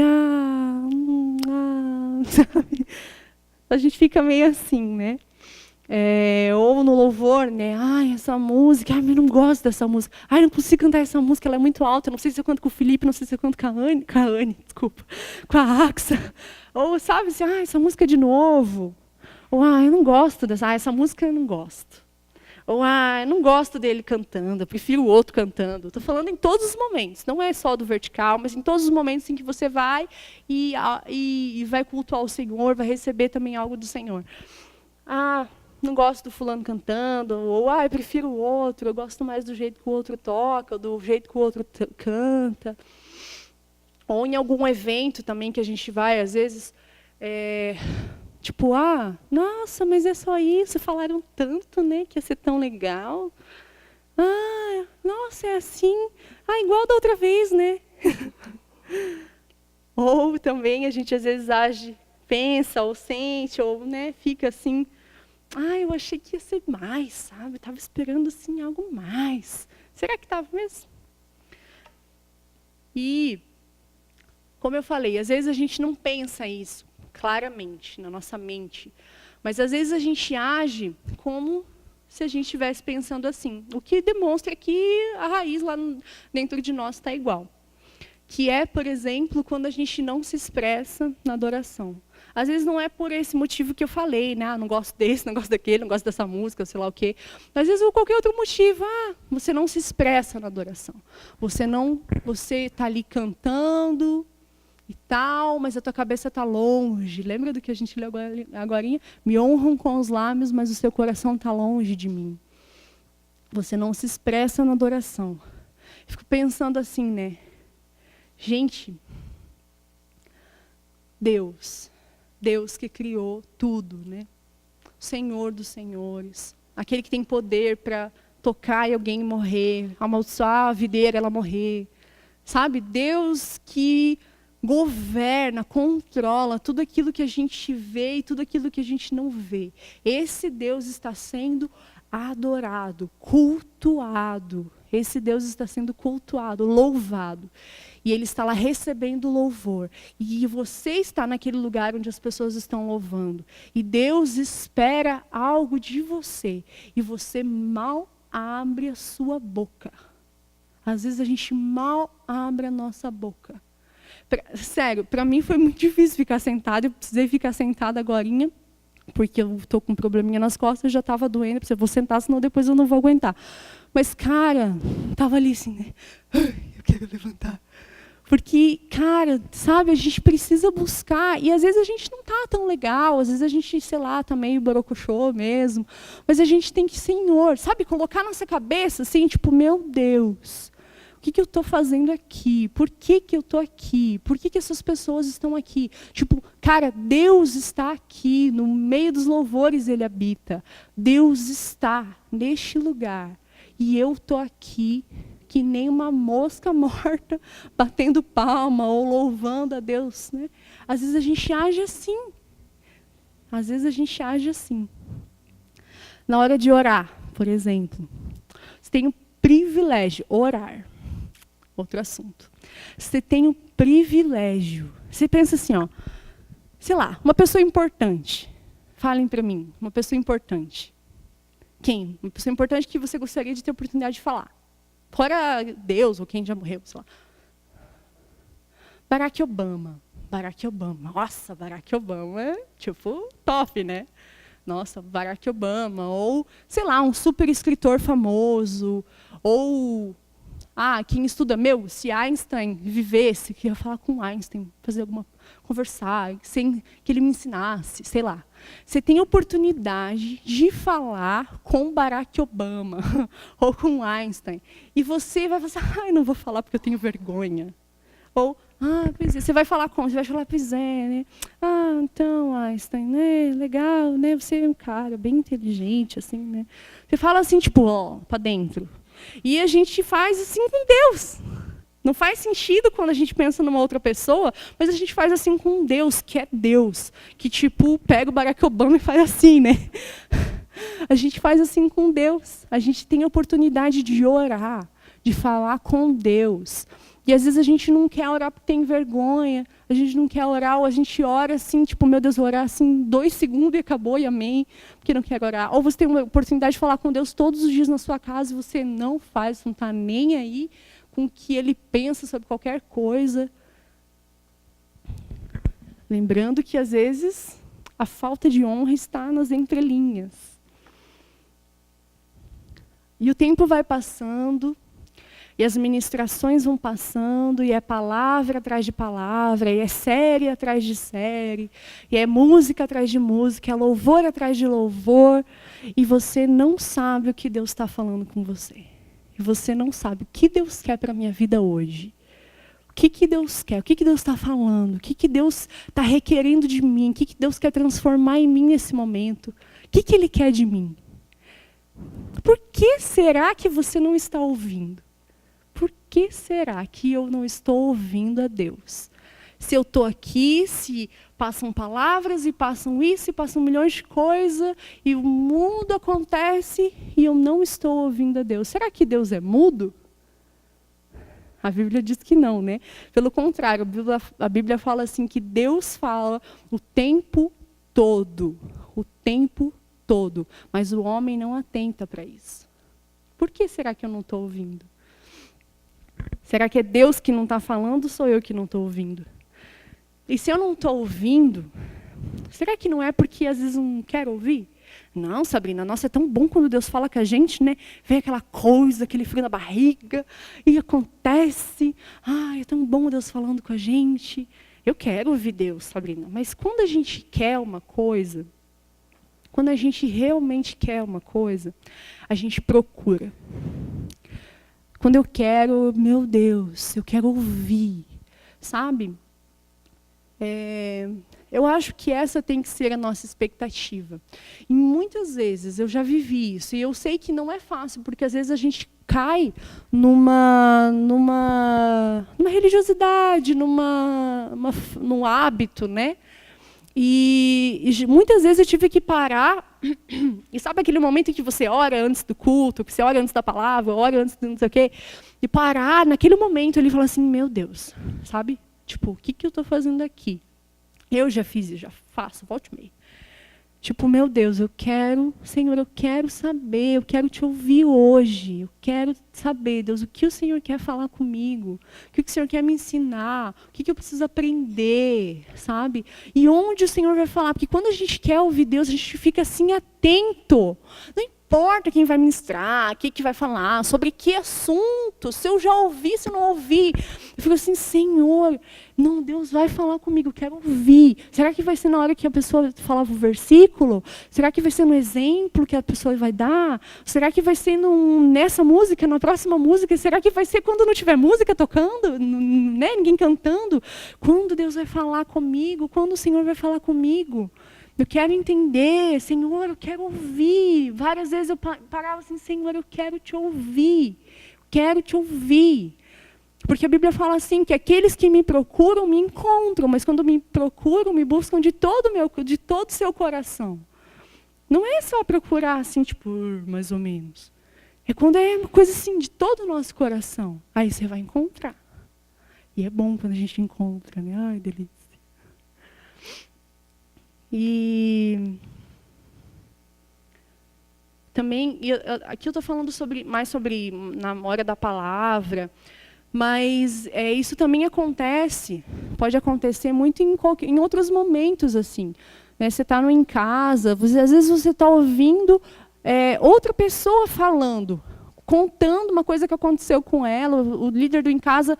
sabe? A gente fica meio assim, né? Ou no louvor, né? Ai, essa música, ai, eu não gosto dessa música. Ai, não consigo cantar essa música, ela é muito alta. Não sei se eu canto com o Felipe, não sei se eu canto com a Anne, desculpa, com a Axa. Ou, sabe, assim, ah, essa música de novo. Ou, ah, eu não gosto dessa, ah, essa música eu não gosto. Ou, ah, eu não gosto dele cantando, eu prefiro o outro cantando. Estou falando em todos os momentos, não é só do vertical, mas em todos os momentos em que você vai e vai cultuar o Senhor, vai receber também algo do Senhor. Ah, não gosto do fulano cantando, ou eu prefiro o outro, eu gosto mais do jeito que o outro toca, ou do jeito que o outro canta. Ou em algum evento também que a gente vai, às vezes, tipo, nossa, mas é só isso, falaram tanto, né, que ia ser tão legal. Ah, nossa, é assim, igual da outra vez, né? Ou também a gente às vezes age, pensa, ou sente, ou, né, fica assim, eu achei que ia ser mais, sabe? Estava esperando assim algo mais. Será que estava mesmo? E, como eu falei, às vezes a gente não pensa isso claramente na nossa mente, mas às vezes a gente age como se a gente estivesse pensando assim, o que demonstra que a raiz lá dentro de nós está igual. Que é, por exemplo, quando a gente não se expressa na adoração. Às vezes não é por esse motivo que eu falei, né? Não gosto desse, não gosto daquele, não gosto dessa música, sei lá o quê. Às vezes por qualquer outro motivo, você não se expressa na adoração. Você está ali cantando e tal, mas a tua cabeça está longe. Lembra do que a gente leu agorinha? Me honram com os lábios, mas o seu coração está longe de mim. Você não se expressa na adoração. Fico pensando assim, né? Gente, Deus que criou tudo, né? O Senhor dos senhores, aquele que tem poder para tocar e alguém morrer, amaldiçoar a videira, ela morrer. Sabe? Deus que governa, controla tudo aquilo que a gente vê e tudo aquilo que a gente não vê. Esse Deus está sendo adorado, cultuado. Esse Deus está sendo cultuado, louvado. E Ele está lá recebendo louvor. E você está naquele lugar onde as pessoas estão louvando. E Deus espera algo de você. E você mal abre a sua boca. Às vezes a gente mal abre a nossa boca. Sério, para mim foi muito difícil ficar sentada. Eu precisei ficar sentada agorinha. Porque eu estou com um probleminha nas costas, já estava doendo. Eu vou sentar, senão depois eu não vou aguentar. Mas, cara, estava ali assim, né? Eu quero levantar. Porque, cara, sabe, a gente precisa buscar. E às vezes a gente não está tão legal. Às vezes a gente, sei lá, está meio borocochô mesmo. Mas a gente tem que, Senhor, sabe, colocar na nossa cabeça assim, tipo, meu Deus. O que eu estou fazendo aqui? Por que eu estou aqui? Por que essas pessoas estão aqui? Tipo, cara, Deus está aqui, no meio dos louvores Ele habita. Deus está neste lugar. E eu estou aqui, que nem uma mosca morta, batendo palma ou louvando a Deus. Né? Às vezes a gente age assim. Às vezes a gente age assim. Na hora de orar, por exemplo, você tem o privilégio, orar. Outro assunto. Você tem o privilégio. Você pensa assim, sei lá, uma pessoa importante. Falem para mim, uma pessoa importante. Quem? Uma pessoa importante que você gostaria de ter a oportunidade de falar. Fora Deus ou quem já morreu, sei lá. Barack Obama. Nossa, Barack Obama é tipo top, né? Nossa, Barack Obama. Ou, sei lá, um super escritor famoso. Ou... quem estuda, se Einstein vivesse, queria falar com Einstein, conversar, sem que ele me ensinasse, sei lá. Você tem a oportunidade de falar com Barack Obama ou com Einstein. E você vai falar, não vou falar porque eu tenho vergonha. Ou, pois é, você vai falar como? Você vai falar, pois é, né? Então, Einstein, né? Legal, né? Você é um cara bem inteligente, assim, né? Você fala assim, tipo, para dentro. E a gente faz assim com Deus. Não faz sentido quando a gente pensa numa outra pessoa, mas a gente faz assim com Deus, que é Deus. Que, tipo, pega o Barack Obama e faz assim, né? A gente faz assim com Deus. A gente tem a oportunidade de orar, de falar com Deus. E às vezes a gente não quer orar porque tem vergonha, a gente não quer orar, ou a gente ora assim, tipo, meu Deus, vou orar assim 2 segundos e acabou, e amém, porque não quer orar. Ou você tem uma oportunidade de falar com Deus todos os dias na sua casa e você não faz, não está nem aí com o que Ele pensa sobre qualquer coisa. Lembrando que, às vezes, a falta de honra está nas entrelinhas. E o tempo vai passando, e as ministrações vão passando, e é palavra atrás de palavra, e é série atrás de série, e é música atrás de música, é louvor atrás de louvor, e você não sabe o que Deus está falando com você. E você não sabe o que Deus quer para a minha vida hoje. O que Deus quer? O que Deus está falando? O que Deus está requerendo de mim? O que Deus quer transformar em mim nesse momento? O que Ele quer de mim? Por que será que você não está ouvindo? Por que será que eu não estou ouvindo a Deus? Se eu estou aqui, se passam palavras e passam isso, e passam milhões de coisas, e o mundo acontece e eu não estou ouvindo a Deus. Será que Deus é mudo? A Bíblia diz que não, né? Pelo contrário, a Bíblia fala assim que Deus fala o tempo todo. O tempo todo. Mas o homem não atenta para isso. Por que será que eu não estou ouvindo? Será que é Deus que não está falando ou sou eu que não estou ouvindo? E se eu não estou ouvindo, será que não é porque às vezes eu não quero ouvir? Não, Sabrina, nossa, é tão bom quando Deus fala com a gente, né? Vem aquela coisa, aquele frio na barriga, e acontece. Ai, é tão bom Deus falando com a gente. Eu quero ouvir Deus, Sabrina. Mas quando a gente quer uma coisa, quando a gente realmente quer uma coisa, a gente procura. Quando eu quero, meu Deus, eu quero ouvir, sabe? Eu acho que essa tem que ser a nossa expectativa. E muitas vezes eu já vivi isso, e eu sei que não é fácil, porque às vezes a gente cai numa religiosidade, num hábito, né? E muitas vezes eu tive que parar, e sabe aquele momento em que você ora antes do culto, que você ora antes da palavra, ora antes do não sei o quê, e parar naquele momento ele fala assim, meu Deus, sabe? Tipo, o que eu estou fazendo aqui? Eu já fiz e já faço, volte e meia. Tipo, meu Deus, Senhor, eu quero saber, eu quero te ouvir hoje. Eu quero saber, Deus, o que o Senhor quer falar comigo? O que o Senhor quer me ensinar? O que eu preciso aprender, sabe? E onde o Senhor vai falar? Porque quando a gente quer ouvir Deus, a gente fica assim atento. Não importa quem vai ministrar, o que vai falar, sobre que assunto, se eu já ouvi, se eu não ouvi. Eu fico assim, Senhor, não, Deus vai falar comigo, eu quero ouvir. Será que vai ser na hora que a pessoa falava o versículo? Será que vai ser no exemplo que a pessoa vai dar? Será que vai ser nessa música, na próxima música? Será que vai ser quando não tiver música tocando, né? Ninguém cantando? Quando Deus vai falar comigo? Quando o Senhor vai falar comigo? Eu quero entender, Senhor, eu quero ouvir. Várias vezes eu parava assim, Senhor, eu quero te ouvir. Quero te ouvir. Porque a Bíblia fala assim, que aqueles que me procuram, me encontram. Mas quando me procuram, me buscam de todo o seu coração. Não é só procurar assim, tipo, mais ou menos. É quando é uma coisa assim, de todo o nosso coração. Aí você vai encontrar. E é bom quando a gente encontra, né? Ai, delícia. E também, aqui eu estou falando mais sobre na hora da palavra, mas isso também acontece, pode acontecer muito em outros momentos, assim. Né? Você está em casa, às vezes você está ouvindo outra pessoa falando, contando uma coisa que aconteceu com ela, o líder do em casa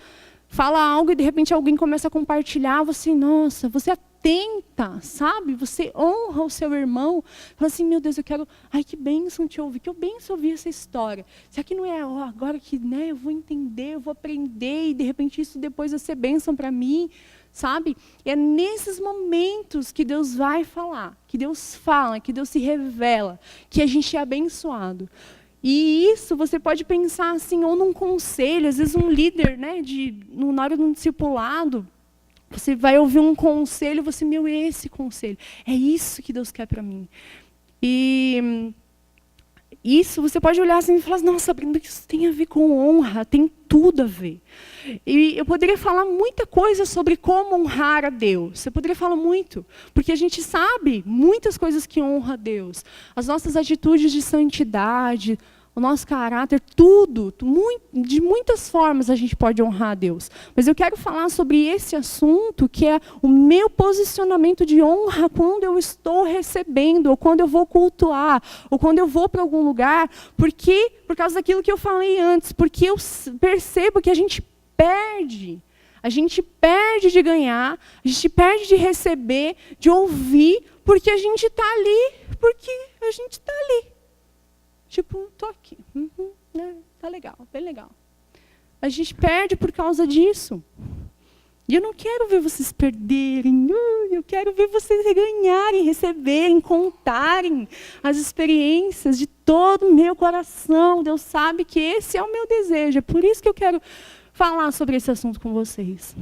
fala algo e de repente alguém começa a compartilhar, você, nossa, você atenta, sabe? Você honra o seu irmão, fala assim, meu Deus, eu quero, ai que bênção te ouvir, que bênção ouvir essa história. Será que não é agora que eu vou entender, eu vou aprender e de repente isso depois vai ser bênção para mim, sabe? E é nesses momentos que Deus vai falar, que Deus fala, que Deus se revela, que a gente é abençoado. E isso você pode pensar assim, ou num conselho, às vezes um líder, né, na hora de um discipulado, você vai ouvir um conselho, você, esse conselho, é isso que Deus quer para mim. E isso você pode olhar assim e falar, nossa, Sabrina, isso tem a ver com honra, tem tudo a ver. E eu poderia falar muita coisa sobre como honrar a Deus. Eu poderia falar muito, porque a gente sabe muitas coisas que honram a Deus. As nossas atitudes de santidade, o nosso caráter, tudo, de muitas formas a gente pode honrar a Deus. Mas eu quero falar sobre esse assunto, que é o meu posicionamento de honra quando eu estou recebendo, ou quando eu vou cultuar, ou quando eu vou para algum lugar, porque, por causa daquilo que eu falei antes, porque eu percebo que a gente perde. A gente perde de ganhar, a gente perde de receber, de ouvir, porque a gente está ali, porque a gente está ali. Tipo, estou aqui. Tá legal, bem legal. A gente perde por causa disso. E eu não quero ver vocês perderem. Eu quero ver vocês ganharem, receberem, contarem as experiências de todo o meu coração. Deus sabe que esse é o meu desejo. É por isso que eu quero falar sobre esse assunto com vocês.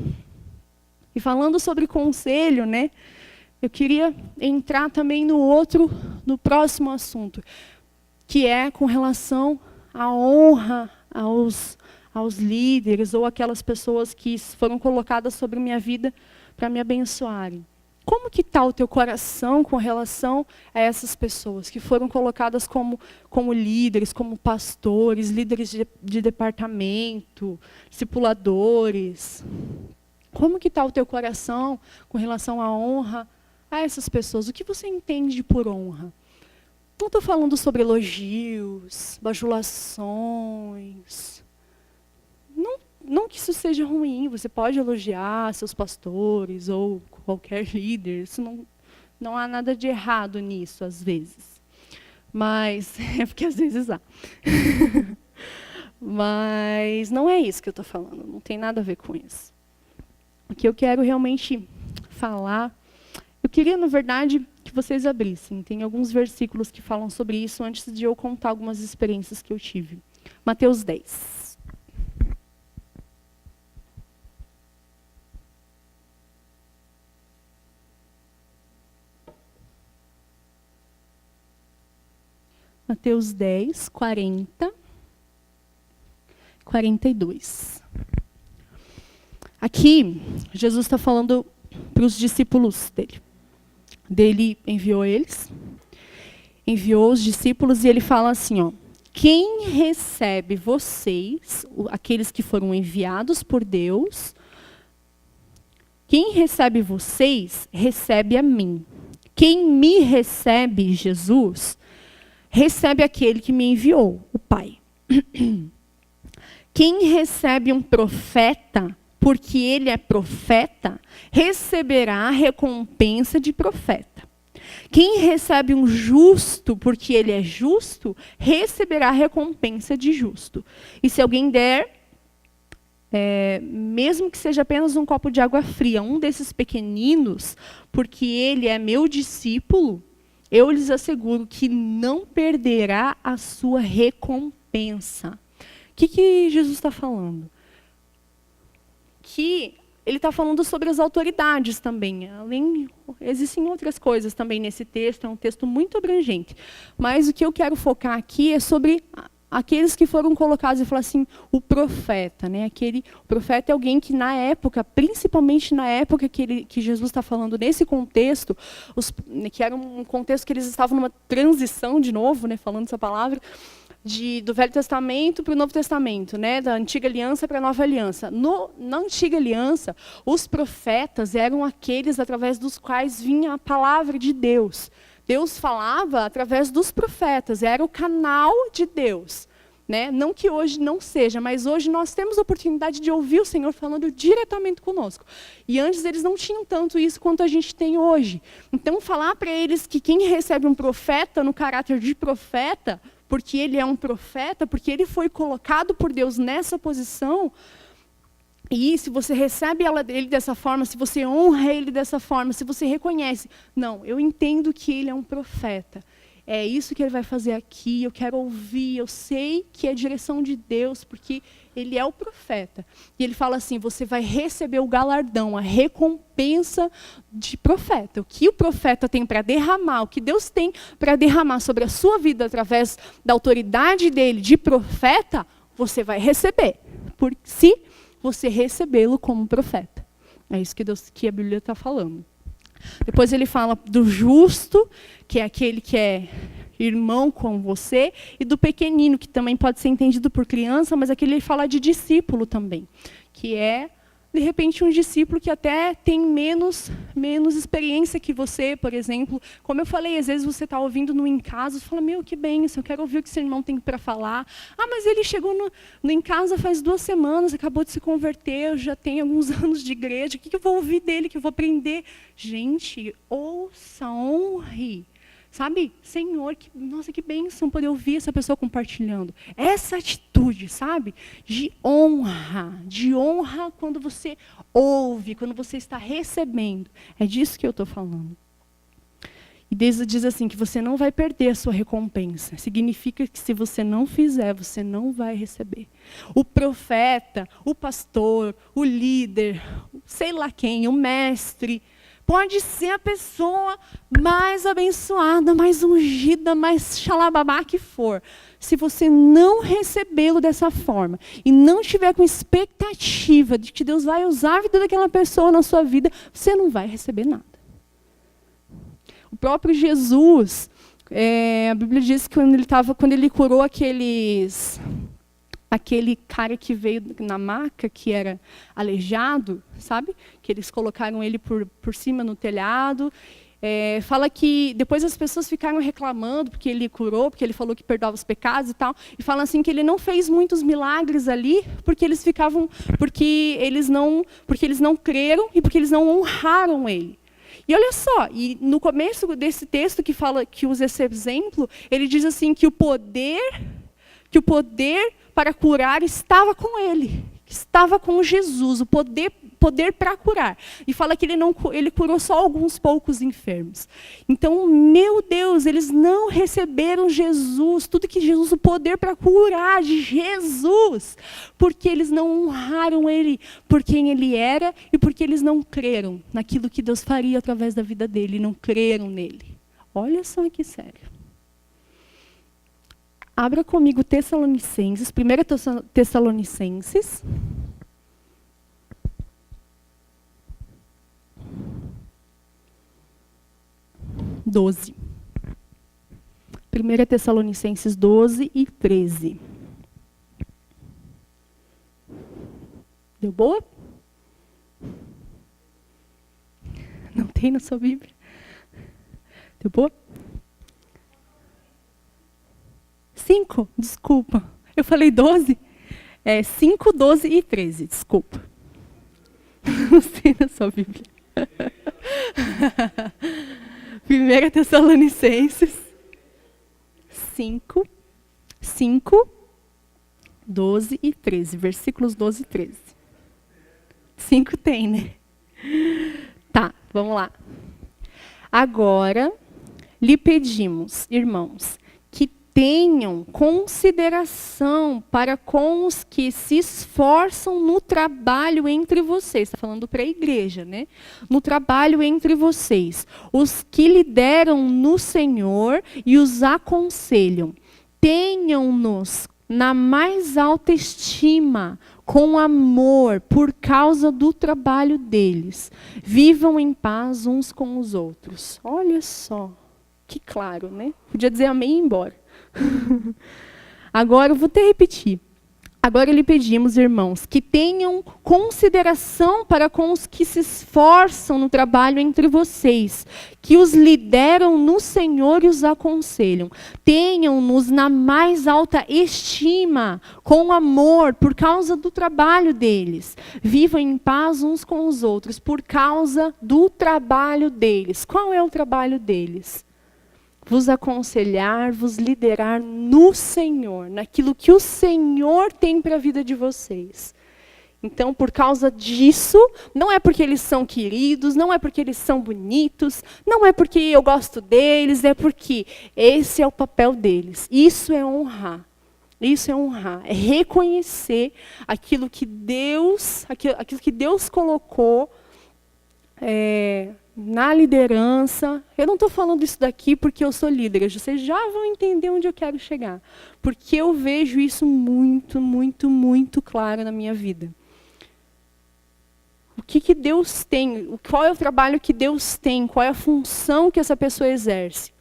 E falando sobre conselho, né? Eu queria entrar também no próximo assunto, que é com relação à honra aos líderes ou aquelas pessoas que foram colocadas sobre minha vida para me abençoarem. Como que está o teu coração com relação a essas pessoas que foram colocadas como líderes, como pastores, líderes de departamento, discipuladores? Como que está o teu coração com relação à honra a essas pessoas? O que você entende por honra? Não estou falando sobre elogios, bajulações. Não que isso seja ruim, você pode elogiar seus pastores ou qualquer líder, isso não há nada de errado nisso, às vezes. Mas, é porque às vezes há. Mas não é isso que eu estou falando, não tem nada a ver com isso. O que eu quero realmente falar, eu queria, na verdade, que vocês abrissem. Tem alguns versículos que falam sobre isso antes de eu contar algumas experiências que eu tive. Mateus 10. Mateus 10, 40, 42. Aqui, Jesus está falando para os discípulos dele. Ele enviou eles, enviou os discípulos e ele fala assim, ó, quem recebe vocês, aqueles que foram enviados por Deus, quem recebe vocês, recebe a mim. Quem me recebe, Jesus, recebe aquele que me enviou, o Pai. Quem recebe um profeta, porque ele é profeta, receberá a recompensa de profeta. Quem recebe um justo, porque ele é justo, receberá a recompensa de justo. E se alguém der, mesmo que seja apenas um copo de água fria, um desses pequeninos, porque ele é meu discípulo, eu lhes asseguro que não perderá a sua recompensa. O que Jesus está falando? Que ele está falando sobre as autoridades também. Existem outras coisas também nesse texto, é um texto muito abrangente. Mas o que eu quero focar aqui é sobre aqueles que foram colocados e falar assim, o profeta, né? O profeta é alguém que na época, principalmente na época que Jesus está falando nesse contexto, que era um contexto que eles estavam numa transição de novo, né? Falando essa palavra, do Velho Testamento para o Novo Testamento, né? Da Antiga Aliança para a Nova Aliança. Na Antiga Aliança, os profetas eram aqueles através dos quais vinha a palavra de Deus. Deus falava através dos profetas, era o canal de Deus. Né? Não que hoje não seja, mas hoje nós temos a oportunidade de ouvir o Senhor falando diretamente conosco. E antes eles não tinham tanto isso quanto a gente tem hoje. Então, falar para eles que quem recebe um profeta no caráter de profeta, porque ele é um profeta, porque ele foi colocado por Deus nessa posição, e se você recebe ele dessa forma, se você honra ele dessa forma, se você reconhece, não, eu entendo que ele é um profeta. é isso que ele vai fazer aqui, eu quero ouvir, eu sei que é direção de Deus, porque ele é o profeta. E ele fala assim, você vai receber o galardão, a recompensa de profeta. O que o profeta tem para derramar, o que Deus tem para derramar sobre a sua vida através da autoridade dele de profeta, você vai receber. Se você recebê-lo como profeta. É isso que a Bíblia está falando. Depois ele fala do justo, que é aquele que é irmão com você, e do pequenino, que também pode ser entendido por criança, mas aqui ele fala de discípulo também, que é, de repente, um discípulo que até tem menos experiência que você, por exemplo. Como eu falei, às vezes você está ouvindo no em casa, você fala, meu, que bênção, eu quero ouvir o que seu irmão tem para falar. Ah, mas ele chegou no em casa faz 2 semanas, acabou de se converter, já tem alguns anos de igreja, o que eu vou ouvir dele, que eu vou aprender? Gente, ouça, honre. Sabe, Senhor, nossa, que bênção poder ouvir essa pessoa compartilhando. Essa atitude, sabe, de honra quando você ouve, quando você está recebendo. É disso que eu estou falando. E Deus diz assim, que você não vai perder a sua recompensa. Significa que se você não fizer, você não vai receber. O profeta, o pastor, o líder, sei lá quem, o mestre, pode ser a pessoa mais abençoada, mais ungida, mais xalababá que for. Se você não recebê-lo dessa forma e não estiver com expectativa de que Deus vai usar a vida daquela pessoa na sua vida, você não vai receber nada. O próprio Jesus, a Bíblia diz que quando ele curou aquele cara que veio na maca, que era aleijado, sabe? Que eles colocaram ele por cima no telhado. Fala que depois as pessoas ficaram reclamando porque ele curou, porque ele falou que perdoava os pecados e tal. E fala assim que ele não fez muitos milagres ali, porque eles não creram e porque eles não honraram ele. E olha só, e no começo desse texto que usa esse exemplo, ele diz assim que o poder para curar estava com ele, estava com Jesus, o poder para curar. E fala que ele curou só alguns poucos enfermos. Então, meu Deus, eles não receberam Jesus, tudo que Jesus, o poder para curar de Jesus, porque eles não honraram ele por quem ele era e porque eles não creram naquilo que Deus faria através da vida dele, não creram nele. Olha só que sério. Abra comigo Tessalonicenses, 1 Tessalonicenses. (12). 1 Tessalonicenses 12 e 13. Deu boa? Não tem na sua Bíblia? Deu boa? 5, desculpa. Eu falei 12? 5, 12 e 13, desculpa. Não sei na sua Bíblia. 1 Tessalonicenses 5, 12 e 13. Versículos 12 e 13. 5 tem, né? Tá, vamos lá. Agora, lhe pedimos, irmãos, tenham consideração para com os que se esforçam no trabalho entre vocês. Está falando para a igreja, né? No trabalho entre vocês. Os que lideram no Senhor e os aconselham. Tenham-nos na mais alta estima, com amor, por causa do trabalho deles. Vivam em paz uns com os outros. Olha só, que claro, né? Podia dizer amém e ir embora. Agora, eu vou até repetir. Agora lhe pedimos, irmãos, que tenham consideração para com os que se esforçam no trabalho entre vocês, que os lideram no Senhor e os aconselham. Tenham-nos na mais alta estima, com amor, por causa do trabalho deles. Vivam em paz uns com os outros, por causa do trabalho deles. Qual é o trabalho deles? Vos aconselhar, vos liderar no Senhor, naquilo que o Senhor tem para a vida de vocês. Então, por causa disso, não é porque eles são queridos, não é porque eles são bonitos, não é porque eu gosto deles, é porque esse é o papel deles. Isso é honrar. Isso é honrar, é reconhecer aquilo que Deus colocou na liderança. Eu não estou falando isso daqui porque eu sou líder, vocês já vão entender onde eu quero chegar. Porque eu vejo isso muito, muito, muito claro na minha vida. O que Deus tem, qual é o trabalho que Deus tem, qual é a função que essa pessoa exerce.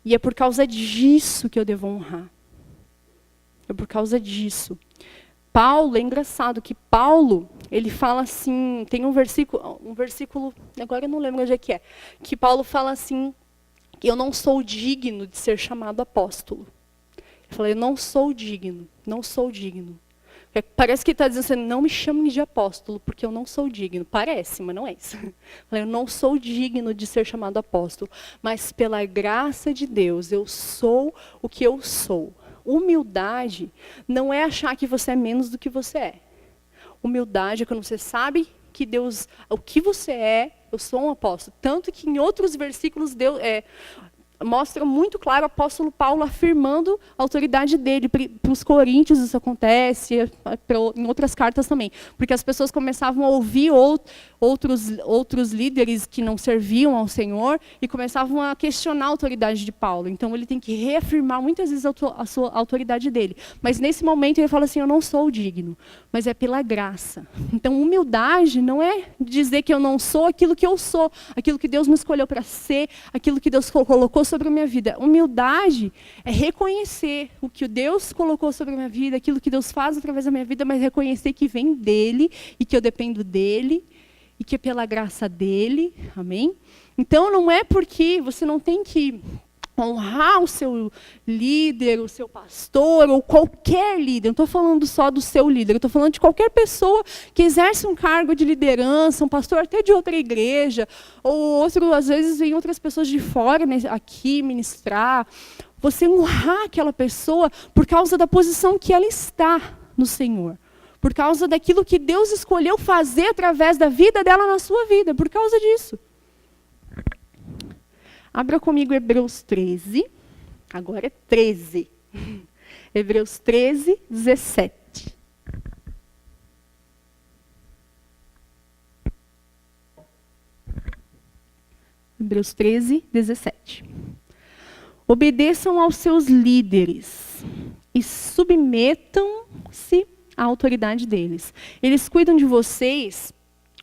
E é por causa disso que eu devo honrar. É por causa disso. Paulo, é engraçado que Paulo, ele fala assim, tem um versículo, agora eu não lembro onde é, que Paulo fala assim, que eu não sou digno de ser chamado apóstolo. Ele fala, eu não sou digno, não sou digno. Parece que ele está dizendo assim, não me chame de apóstolo, porque eu não sou digno. Parece, mas não é isso. Eu não sou digno de ser chamado apóstolo, mas pela graça de Deus, eu sou o que eu sou. Humildade não é achar que você é menos do que você é. Humildade é quando você sabe que Deus, o que você é, eu sou um apóstolo. Tanto que em outros versículos mostra muito claro o apóstolo Paulo afirmando a autoridade dele. Para os coríntios isso acontece, em outras cartas também. Porque as pessoas começavam a ouvir outros líderes que não serviam ao Senhor e começavam a questionar a autoridade de Paulo. Então ele tem que reafirmar muitas vezes a sua autoridade dele. Mas nesse momento ele fala assim, eu não sou digno, mas é pela graça. Então humildade não é dizer que eu não sou aquilo que eu sou, aquilo que Deus me escolheu para ser, aquilo que Deus colocou sobre a minha vida. Humildade é reconhecer o que Deus colocou sobre a minha vida, aquilo que Deus faz através da minha vida, mas reconhecer que vem dele e que eu dependo dele e que é pela graça dele. Amém? Então não é porque você não tem que honrar o seu líder, o seu pastor, ou qualquer líder. Não estou falando só do seu líder, eu estou falando de qualquer pessoa que exerce um cargo de liderança, um pastor até de outra igreja, ou outro, às vezes vem outras pessoas de fora, né, aqui ministrar. Você honrar aquela pessoa por causa da posição que ela está no Senhor. Por causa daquilo que Deus escolheu fazer através da vida dela na sua vida, por causa disso. Abra comigo Hebreus 13, agora é 13. Hebreus 13, 17. Hebreus 13, 17. Obedeçam aos seus líderes e submetam-se à autoridade deles. Eles cuidam de vocês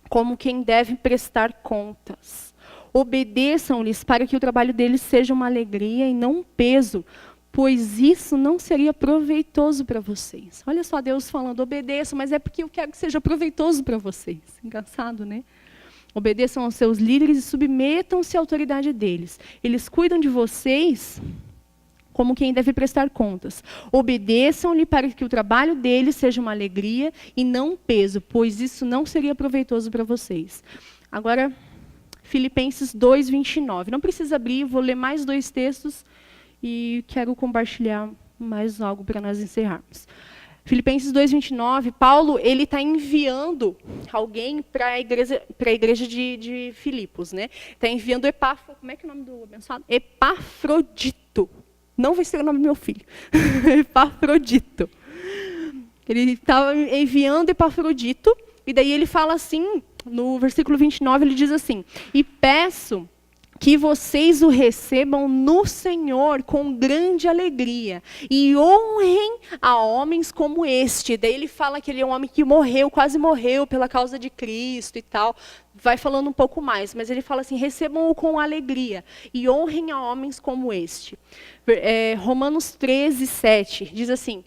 como quem deve prestar contas. Obedeçam-lhes para que o trabalho deles seja uma alegria e não um peso, pois isso não seria proveitoso para vocês. Olha só Deus falando, obedeçam, mas é porque eu quero que seja proveitoso para vocês. Engraçado, né? Obedeçam aos seus líderes e submetam-se à autoridade deles. Eles cuidam de vocês como quem deve prestar contas. Obedeçam-lhe para que o trabalho deles seja uma alegria e não um peso, pois isso não seria proveitoso para vocês. Agora, Filipenses 2, 29. Não precisa abrir, vou ler mais 2 textos e quero compartilhar mais algo para nós encerrarmos. Filipenses 2, 29, Paulo está enviando alguém para a igreja de Filipos. Né? Está enviando como é que é o nome do abençoado? Epafrodito. Não vai ser o nome do meu filho. Epafrodito. Ele estava enviando Epafrodito, e daí ele fala assim, no versículo 29, ele diz assim, e peço que vocês o recebam no Senhor com grande alegria e honrem a homens como este. Daí ele fala que ele é um homem que morreu, quase morreu pela causa de Cristo e tal. Vai falando um pouco mais, mas ele fala assim, recebam-o com alegria e honrem a homens como este. Romanos 13, 7, diz assim,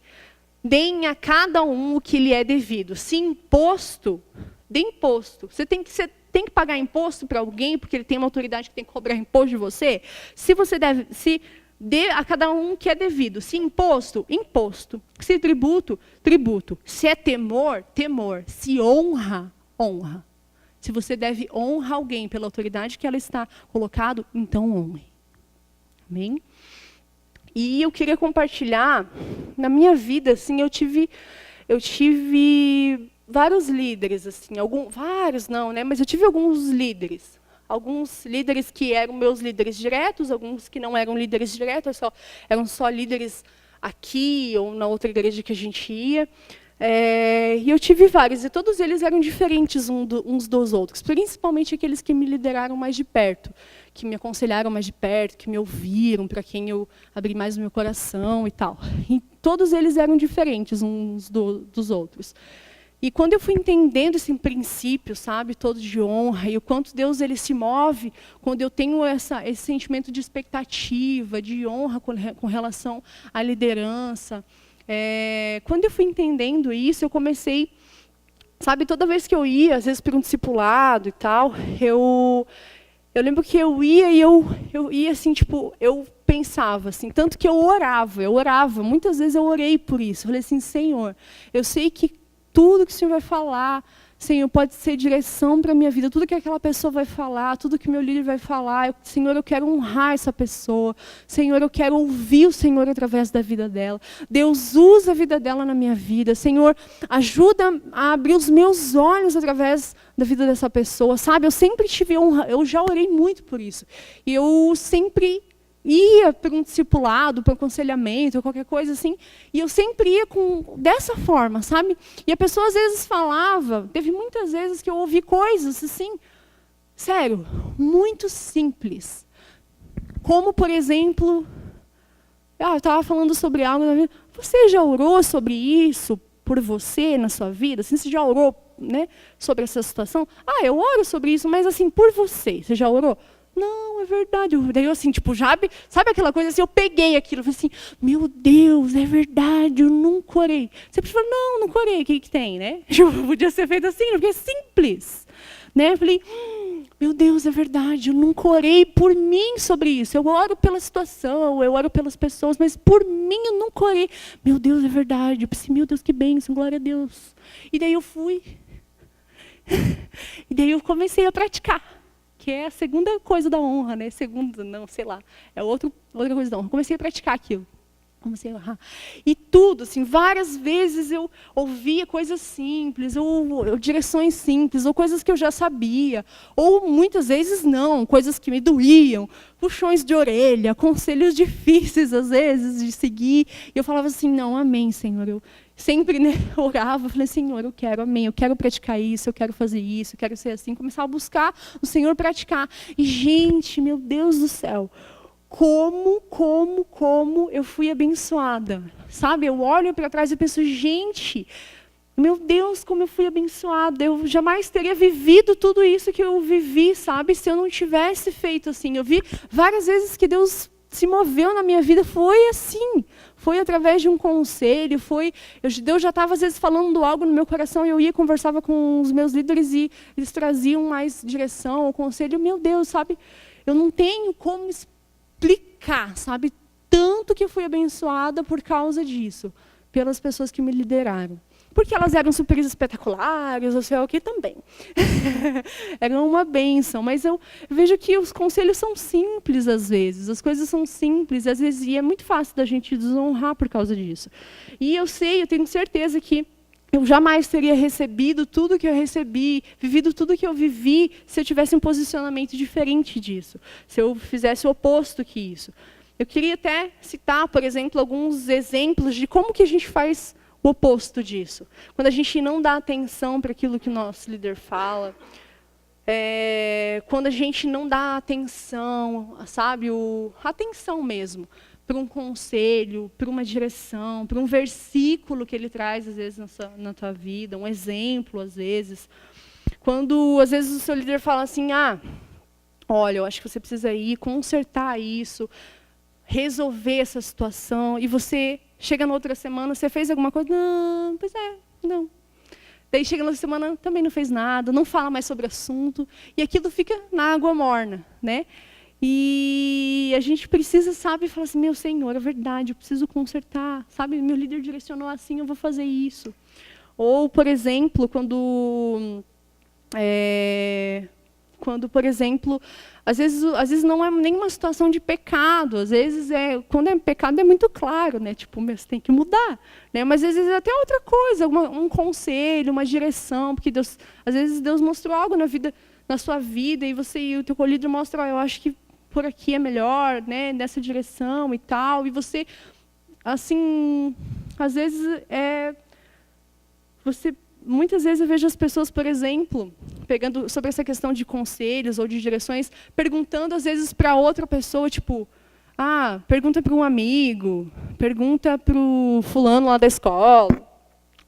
deem a cada um o que lhe é devido. Se imposto, dê imposto. Você tem que pagar imposto para alguém, porque ele tem uma autoridade que tem que cobrar imposto de você. Se dê a cada um que é devido. Se imposto, imposto. Se tributo, tributo. Se é temor, temor. Se honra, honra. Se você deve honrar alguém pela autoridade que ela está colocado, então honre. Amém? E eu queria compartilhar, na minha vida, assim, eu tive vários líderes, assim, vários não, né? Mas eu tive alguns líderes que eram meus líderes diretos, alguns que não eram líderes diretos, eram só líderes aqui ou na outra igreja que a gente ia. E eu tive vários, e todos eles eram diferentes uns dos outros, principalmente aqueles que me lideraram mais de perto, que me aconselharam mais de perto, que me ouviram, para quem eu abri mais o meu coração e tal. E todos eles eram diferentes uns dos outros. E quando eu fui entendendo esse princípio, sabe, todo de honra, e o quanto Deus ele se move, quando eu tenho esse sentimento de expectativa, de honra com relação à liderança, quando eu fui entendendo isso, eu comecei, sabe, toda vez que eu ia, às vezes para um discipulado e tal, eu lembro que eu ia e eu ia assim, tipo, eu pensava assim, tanto que eu orava, muitas vezes eu orei por isso, eu falei assim, Senhor, eu sei que tudo que o Senhor vai falar, Senhor, pode ser direção para a minha vida. Tudo que aquela pessoa vai falar, tudo que meu líder vai falar, Senhor, eu quero honrar essa pessoa. Senhor, eu quero ouvir o Senhor através da vida dela. Deus usa a vida dela na minha vida. Senhor, ajuda a abrir os meus olhos através da vida dessa pessoa. Sabe, eu sempre tive honra, eu já orei muito por isso. E eu sempre ia para um discipulado, para um aconselhamento, qualquer coisa assim, e eu sempre ia dessa forma, sabe? E a pessoa às vezes falava, teve muitas vezes que eu ouvi coisas assim, sério, muito simples. Como, por exemplo, eu estava falando sobre algo na vida, você já orou sobre isso por você na sua vida? Assim, você já orou, né, sobre essa situação? Eu oro sobre isso, mas assim, por você já orou? Não, é verdade. Daí eu assim, tipo, sabe aquela coisa assim, eu peguei aquilo, falei assim, meu Deus, é verdade, eu nunca orei. Você falou, não orei, o que tem, né? Podia ser feito assim, porque é simples. Né? Eu falei, meu Deus, é verdade, eu nunca orei por mim sobre isso. Eu oro pela situação, eu oro pelas pessoas, mas por mim eu nunca orei. Meu Deus, é verdade. Eu pensei, meu Deus, que bênção, glória a Deus. E daí eu fui. E daí eu comecei a praticar. Que é a segunda coisa da honra, né? Segunda, não, sei lá. É outra coisa da honra. Comecei a praticar aquilo. Comecei a honrar. E tudo, assim, várias vezes eu ouvia coisas simples, ou direções simples, ou coisas que eu já sabia. Ou muitas vezes não, coisas que me doíam, puxões de orelha, conselhos difíceis, às vezes, de seguir. E eu falava assim, não, amém, Senhor. Eu sempre, né, orava, falei, Senhor, eu quero, amém, eu quero praticar isso, eu quero fazer isso, eu quero ser assim. Começava a buscar o Senhor praticar. E, gente, meu Deus do céu, como eu fui abençoada. Sabe, eu olho para trás e penso, gente, meu Deus, como eu fui abençoada. Eu jamais teria vivido tudo isso que eu vivi, sabe, se eu não tivesse feito assim. Eu vi várias vezes que Deus se moveu na minha vida, foi assim. Foi através de um conselho, Deus já estava, às vezes, falando algo no meu coração, e eu ia, conversava com os meus líderes, e eles traziam mais direção, ou conselho. Meu Deus, sabe, eu não tenho como explicar, sabe, tanto que eu fui abençoada por causa disso, pelas pessoas que me lideraram. Porque elas eram super espetaculares, ou sei lá o que também. Eram uma bênção, mas eu vejo que os conselhos são simples às vezes, as coisas são simples, às vezes, e é muito fácil da gente desonrar por causa disso. E eu tenho certeza que eu jamais teria recebido tudo que eu recebi, vivido tudo que eu vivi, se eu tivesse um posicionamento diferente disso, se eu fizesse o oposto que isso. Eu queria até citar, por exemplo, alguns exemplos de como que a gente faz o oposto disso. Quando a gente não dá atenção para aquilo que o nosso líder fala, quando a gente não dá atenção, sabe, atenção mesmo, para um conselho, para uma direção, para um versículo que ele traz, às vezes, na tua vida, um exemplo, às vezes. Quando, às vezes, o seu líder fala assim, olha, eu acho que você precisa ir consertar isso, resolver essa situação, e você chega na outra semana, você fez alguma coisa? Não, pois não. Daí chega na outra semana, também não fez nada, não fala mais sobre o assunto, e aquilo fica na água morna, né? E a gente precisa, sabe, falar assim, meu Senhor, é verdade, eu preciso consertar, sabe? Meu líder direcionou assim, eu vou fazer isso. Ou, por exemplo, quando quando, por exemplo, às vezes não é nem uma situação de pecado, às vezes quando é pecado é muito claro, né? Tipo, você tem que mudar, né? Mas às vezes é até outra coisa, um conselho, uma direção, porque às vezes Deus mostrou algo na sua vida e o teu líder mostra, eu acho que por aqui é melhor, né? Nessa direção e tal, e você, assim, às vezes muitas vezes eu vejo as pessoas, por exemplo, pegando sobre essa questão de conselhos ou de direções, perguntando às vezes para outra pessoa, tipo, pergunta para um amigo, pergunta para o fulano lá da escola,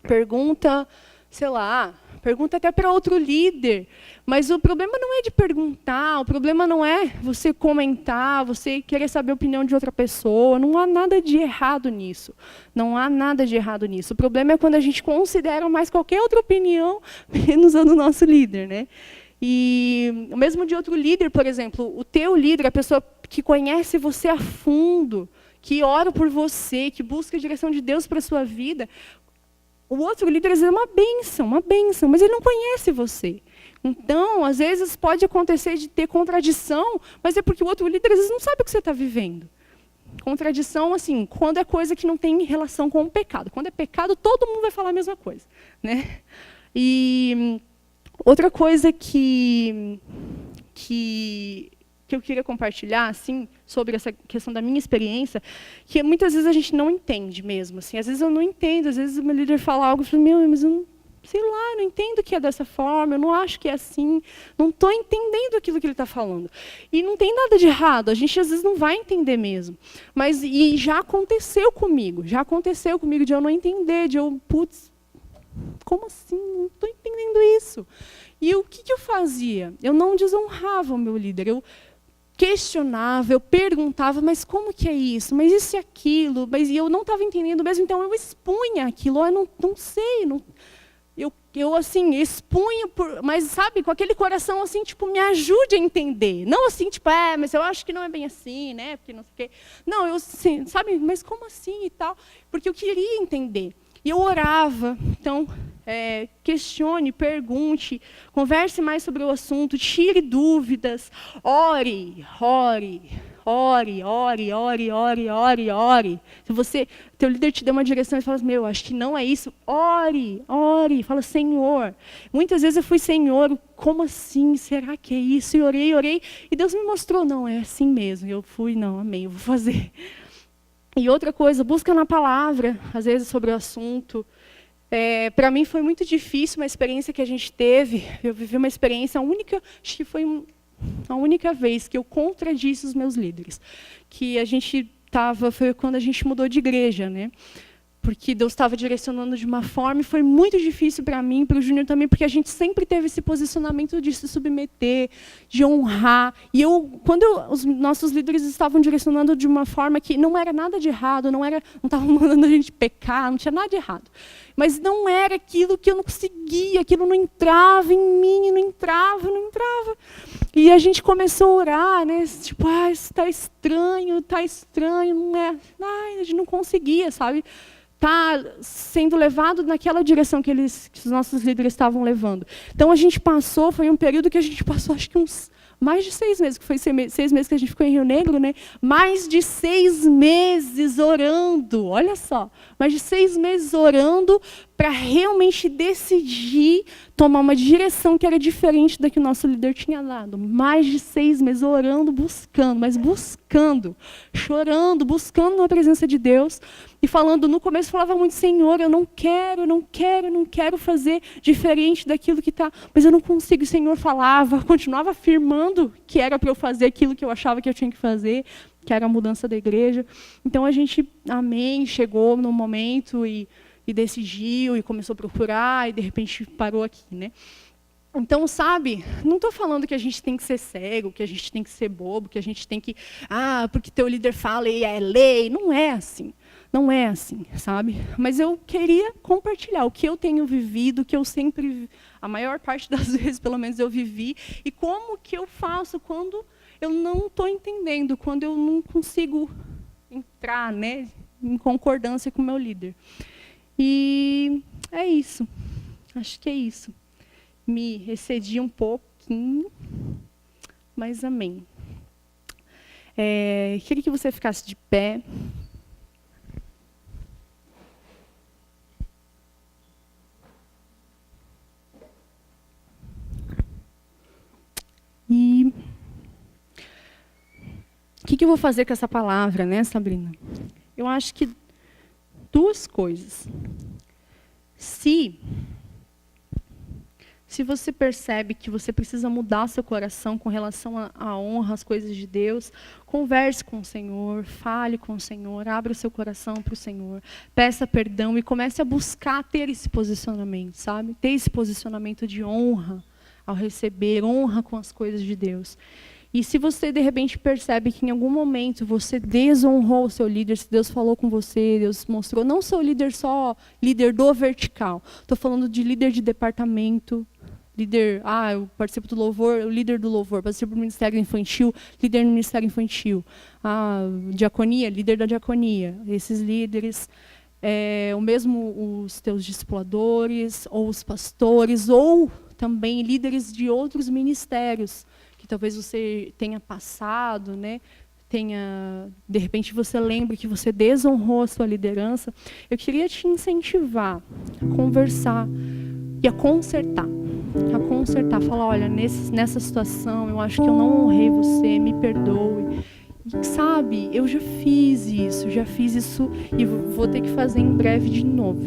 pergunta, sei lá, pergunta até para outro líder. Mas o problema não é de perguntar, o problema não é você comentar, você querer saber a opinião de outra pessoa. Não há nada de errado nisso. Não há nada de errado nisso. O problema é quando a gente considera mais qualquer outra opinião, menos a do nosso líder, né? E mesmo de outro líder, por exemplo, o teu líder, a pessoa que conhece você a fundo, que ora por você, que busca a direção de Deus para a sua vida, o outro líder, às vezes, é uma bênção, mas ele não conhece você. Então, às vezes, pode acontecer de ter contradição, mas é porque o outro líder, às vezes, não sabe o que você está vivendo. Contradição, assim, quando é coisa que não tem relação com o pecado. Quando é pecado, todo mundo vai falar a mesma coisa, né? E outra coisa que eu queria compartilhar, assim, sobre essa questão da minha experiência, que muitas vezes a gente não entende mesmo. Assim, às vezes eu não entendo, às vezes o meu líder fala algo e eu falo, mas eu não, sei lá, eu não entendo que é dessa forma, eu não acho que é assim, não estou entendendo aquilo que ele está falando. E não tem nada de errado, a gente às vezes não vai entender mesmo. Mas já aconteceu comigo de eu não entender, de eu, putz, como assim? Não estou entendendo isso. E o que eu fazia? Eu não desonrava o meu líder, eu questionava, eu perguntava, mas como que é isso? Mas isso e aquilo? Mas eu não estava entendendo mesmo, então eu expunha aquilo. Eu não sei, eu assim, expunha, mas sabe, com aquele coração assim, tipo, me ajude a entender. Não assim, tipo, mas eu acho que não é bem assim, né? Porque não sei o quê. Não, eu assim, sabe, mas como assim e tal? Porque eu queria entender. E eu orava, então, questione, pergunte, converse mais sobre o assunto, tire dúvidas, ore. Se teu líder te deu uma direção e fala, acho que não é isso, ore. Fala, Senhor. Muitas vezes eu fui, Senhor, como assim? Será que é isso? E orei, e Deus me mostrou, não, é assim mesmo. E eu fui, não, amém, eu vou fazer. E outra coisa, busca na palavra, às vezes, sobre o assunto. Para mim foi muito difícil uma experiência que a gente teve. Eu vivi uma experiência única, acho que foi a única vez que eu contradisse os meus líderes. Que a gente foi quando a gente mudou de igreja, né? Porque Deus estava direcionando de uma forma e foi muito difícil para mim, para o Júnior também, porque a gente sempre teve esse posicionamento de se submeter, de honrar. E quando os nossos líderes estavam direcionando de uma forma que não era nada de errado, não estavam mandando a gente pecar, não tinha nada de errado. Mas não era aquilo que eu não conseguia, aquilo não entrava em mim, não entrava. E a gente começou a orar, né? Tipo, isso está estranho, não é. A gente não conseguia, sabe? Está sendo levado naquela direção que os nossos líderes estavam levando. Então, foi um período que a gente passou, acho que mais de 6 meses, que foi 6 meses que a gente ficou em Rio Negro, né? Mais de 6 meses orando, olha só, mais de 6 meses orando para realmente decidir tomar uma direção que era diferente da que o nosso líder tinha dado. Mais de 6 meses orando, buscando, chorando, buscando na presença de Deus e falando, no começo falava muito, Senhor, eu não quero fazer diferente daquilo que está, mas eu não consigo. O Senhor falava, continuava afirmando que era para eu fazer aquilo que eu achava que eu tinha que fazer, que era a mudança da igreja. Então a gente, chegou no momento e decidiu e começou a procurar e de repente parou aqui, né? Então, sabe, não estou falando que a gente tem que ser cego, que a gente tem que ser bobo, que a gente tem que, porque teu líder fala e é lei. Não é assim, sabe? Mas eu queria compartilhar o que eu tenho vivido, que eu sempre, a maior parte das vezes, pelo menos, eu vivi, e como que eu faço quando eu não estou entendendo, quando eu não consigo entrar, né, em concordância com o meu líder. E é isso. Acho que é isso. Me excedi um pouquinho, mas amém. Queria que você ficasse de pé. E o que eu vou fazer com essa palavra, né, Sabrina? Eu acho que duas coisas. Se você percebe que você precisa mudar seu coração com relação à honra, às coisas de Deus, converse com o Senhor, fale com o Senhor, abra o seu coração para o Senhor, peça perdão e comece a buscar ter esse posicionamento, sabe? Ter esse posicionamento de honra ao receber, honra com as coisas de Deus. E se você, de repente, percebe que em algum momento você desonrou o seu líder, se Deus falou com você, Deus mostrou, não seu líder só, líder do vertical, estou falando de líder de departamento, líder, eu participo do louvor, o líder do louvor, participo do ministério infantil, líder no ministério infantil, diaconia, líder da diaconia, esses líderes, o mesmo os teus discipuladores, ou os pastores, ou também líderes de outros ministérios, que talvez você tenha passado, né? De repente você lembre que você desonrou a sua liderança. Eu queria te incentivar a conversar e a consertar. Falar, olha, nessa situação, eu acho que eu não honrei você, me perdoe. E, sabe, eu já fiz isso e vou ter que fazer em breve de novo.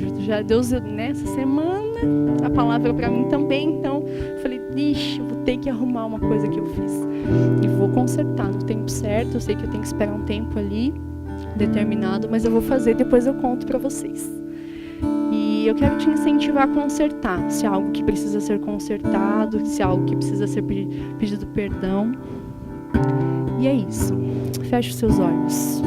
Deus, nessa semana, a palavra para mim também, então, eu falei, eu vou ter que arrumar uma coisa que eu fiz. E vou consertar no tempo certo, eu sei que eu tenho que esperar um tempo ali, determinado, mas eu vou fazer, depois eu conto para vocês. E eu quero te incentivar a consertar, se é algo que precisa ser consertado, se é algo que precisa ser pedido perdão. E é isso. Feche os seus olhos.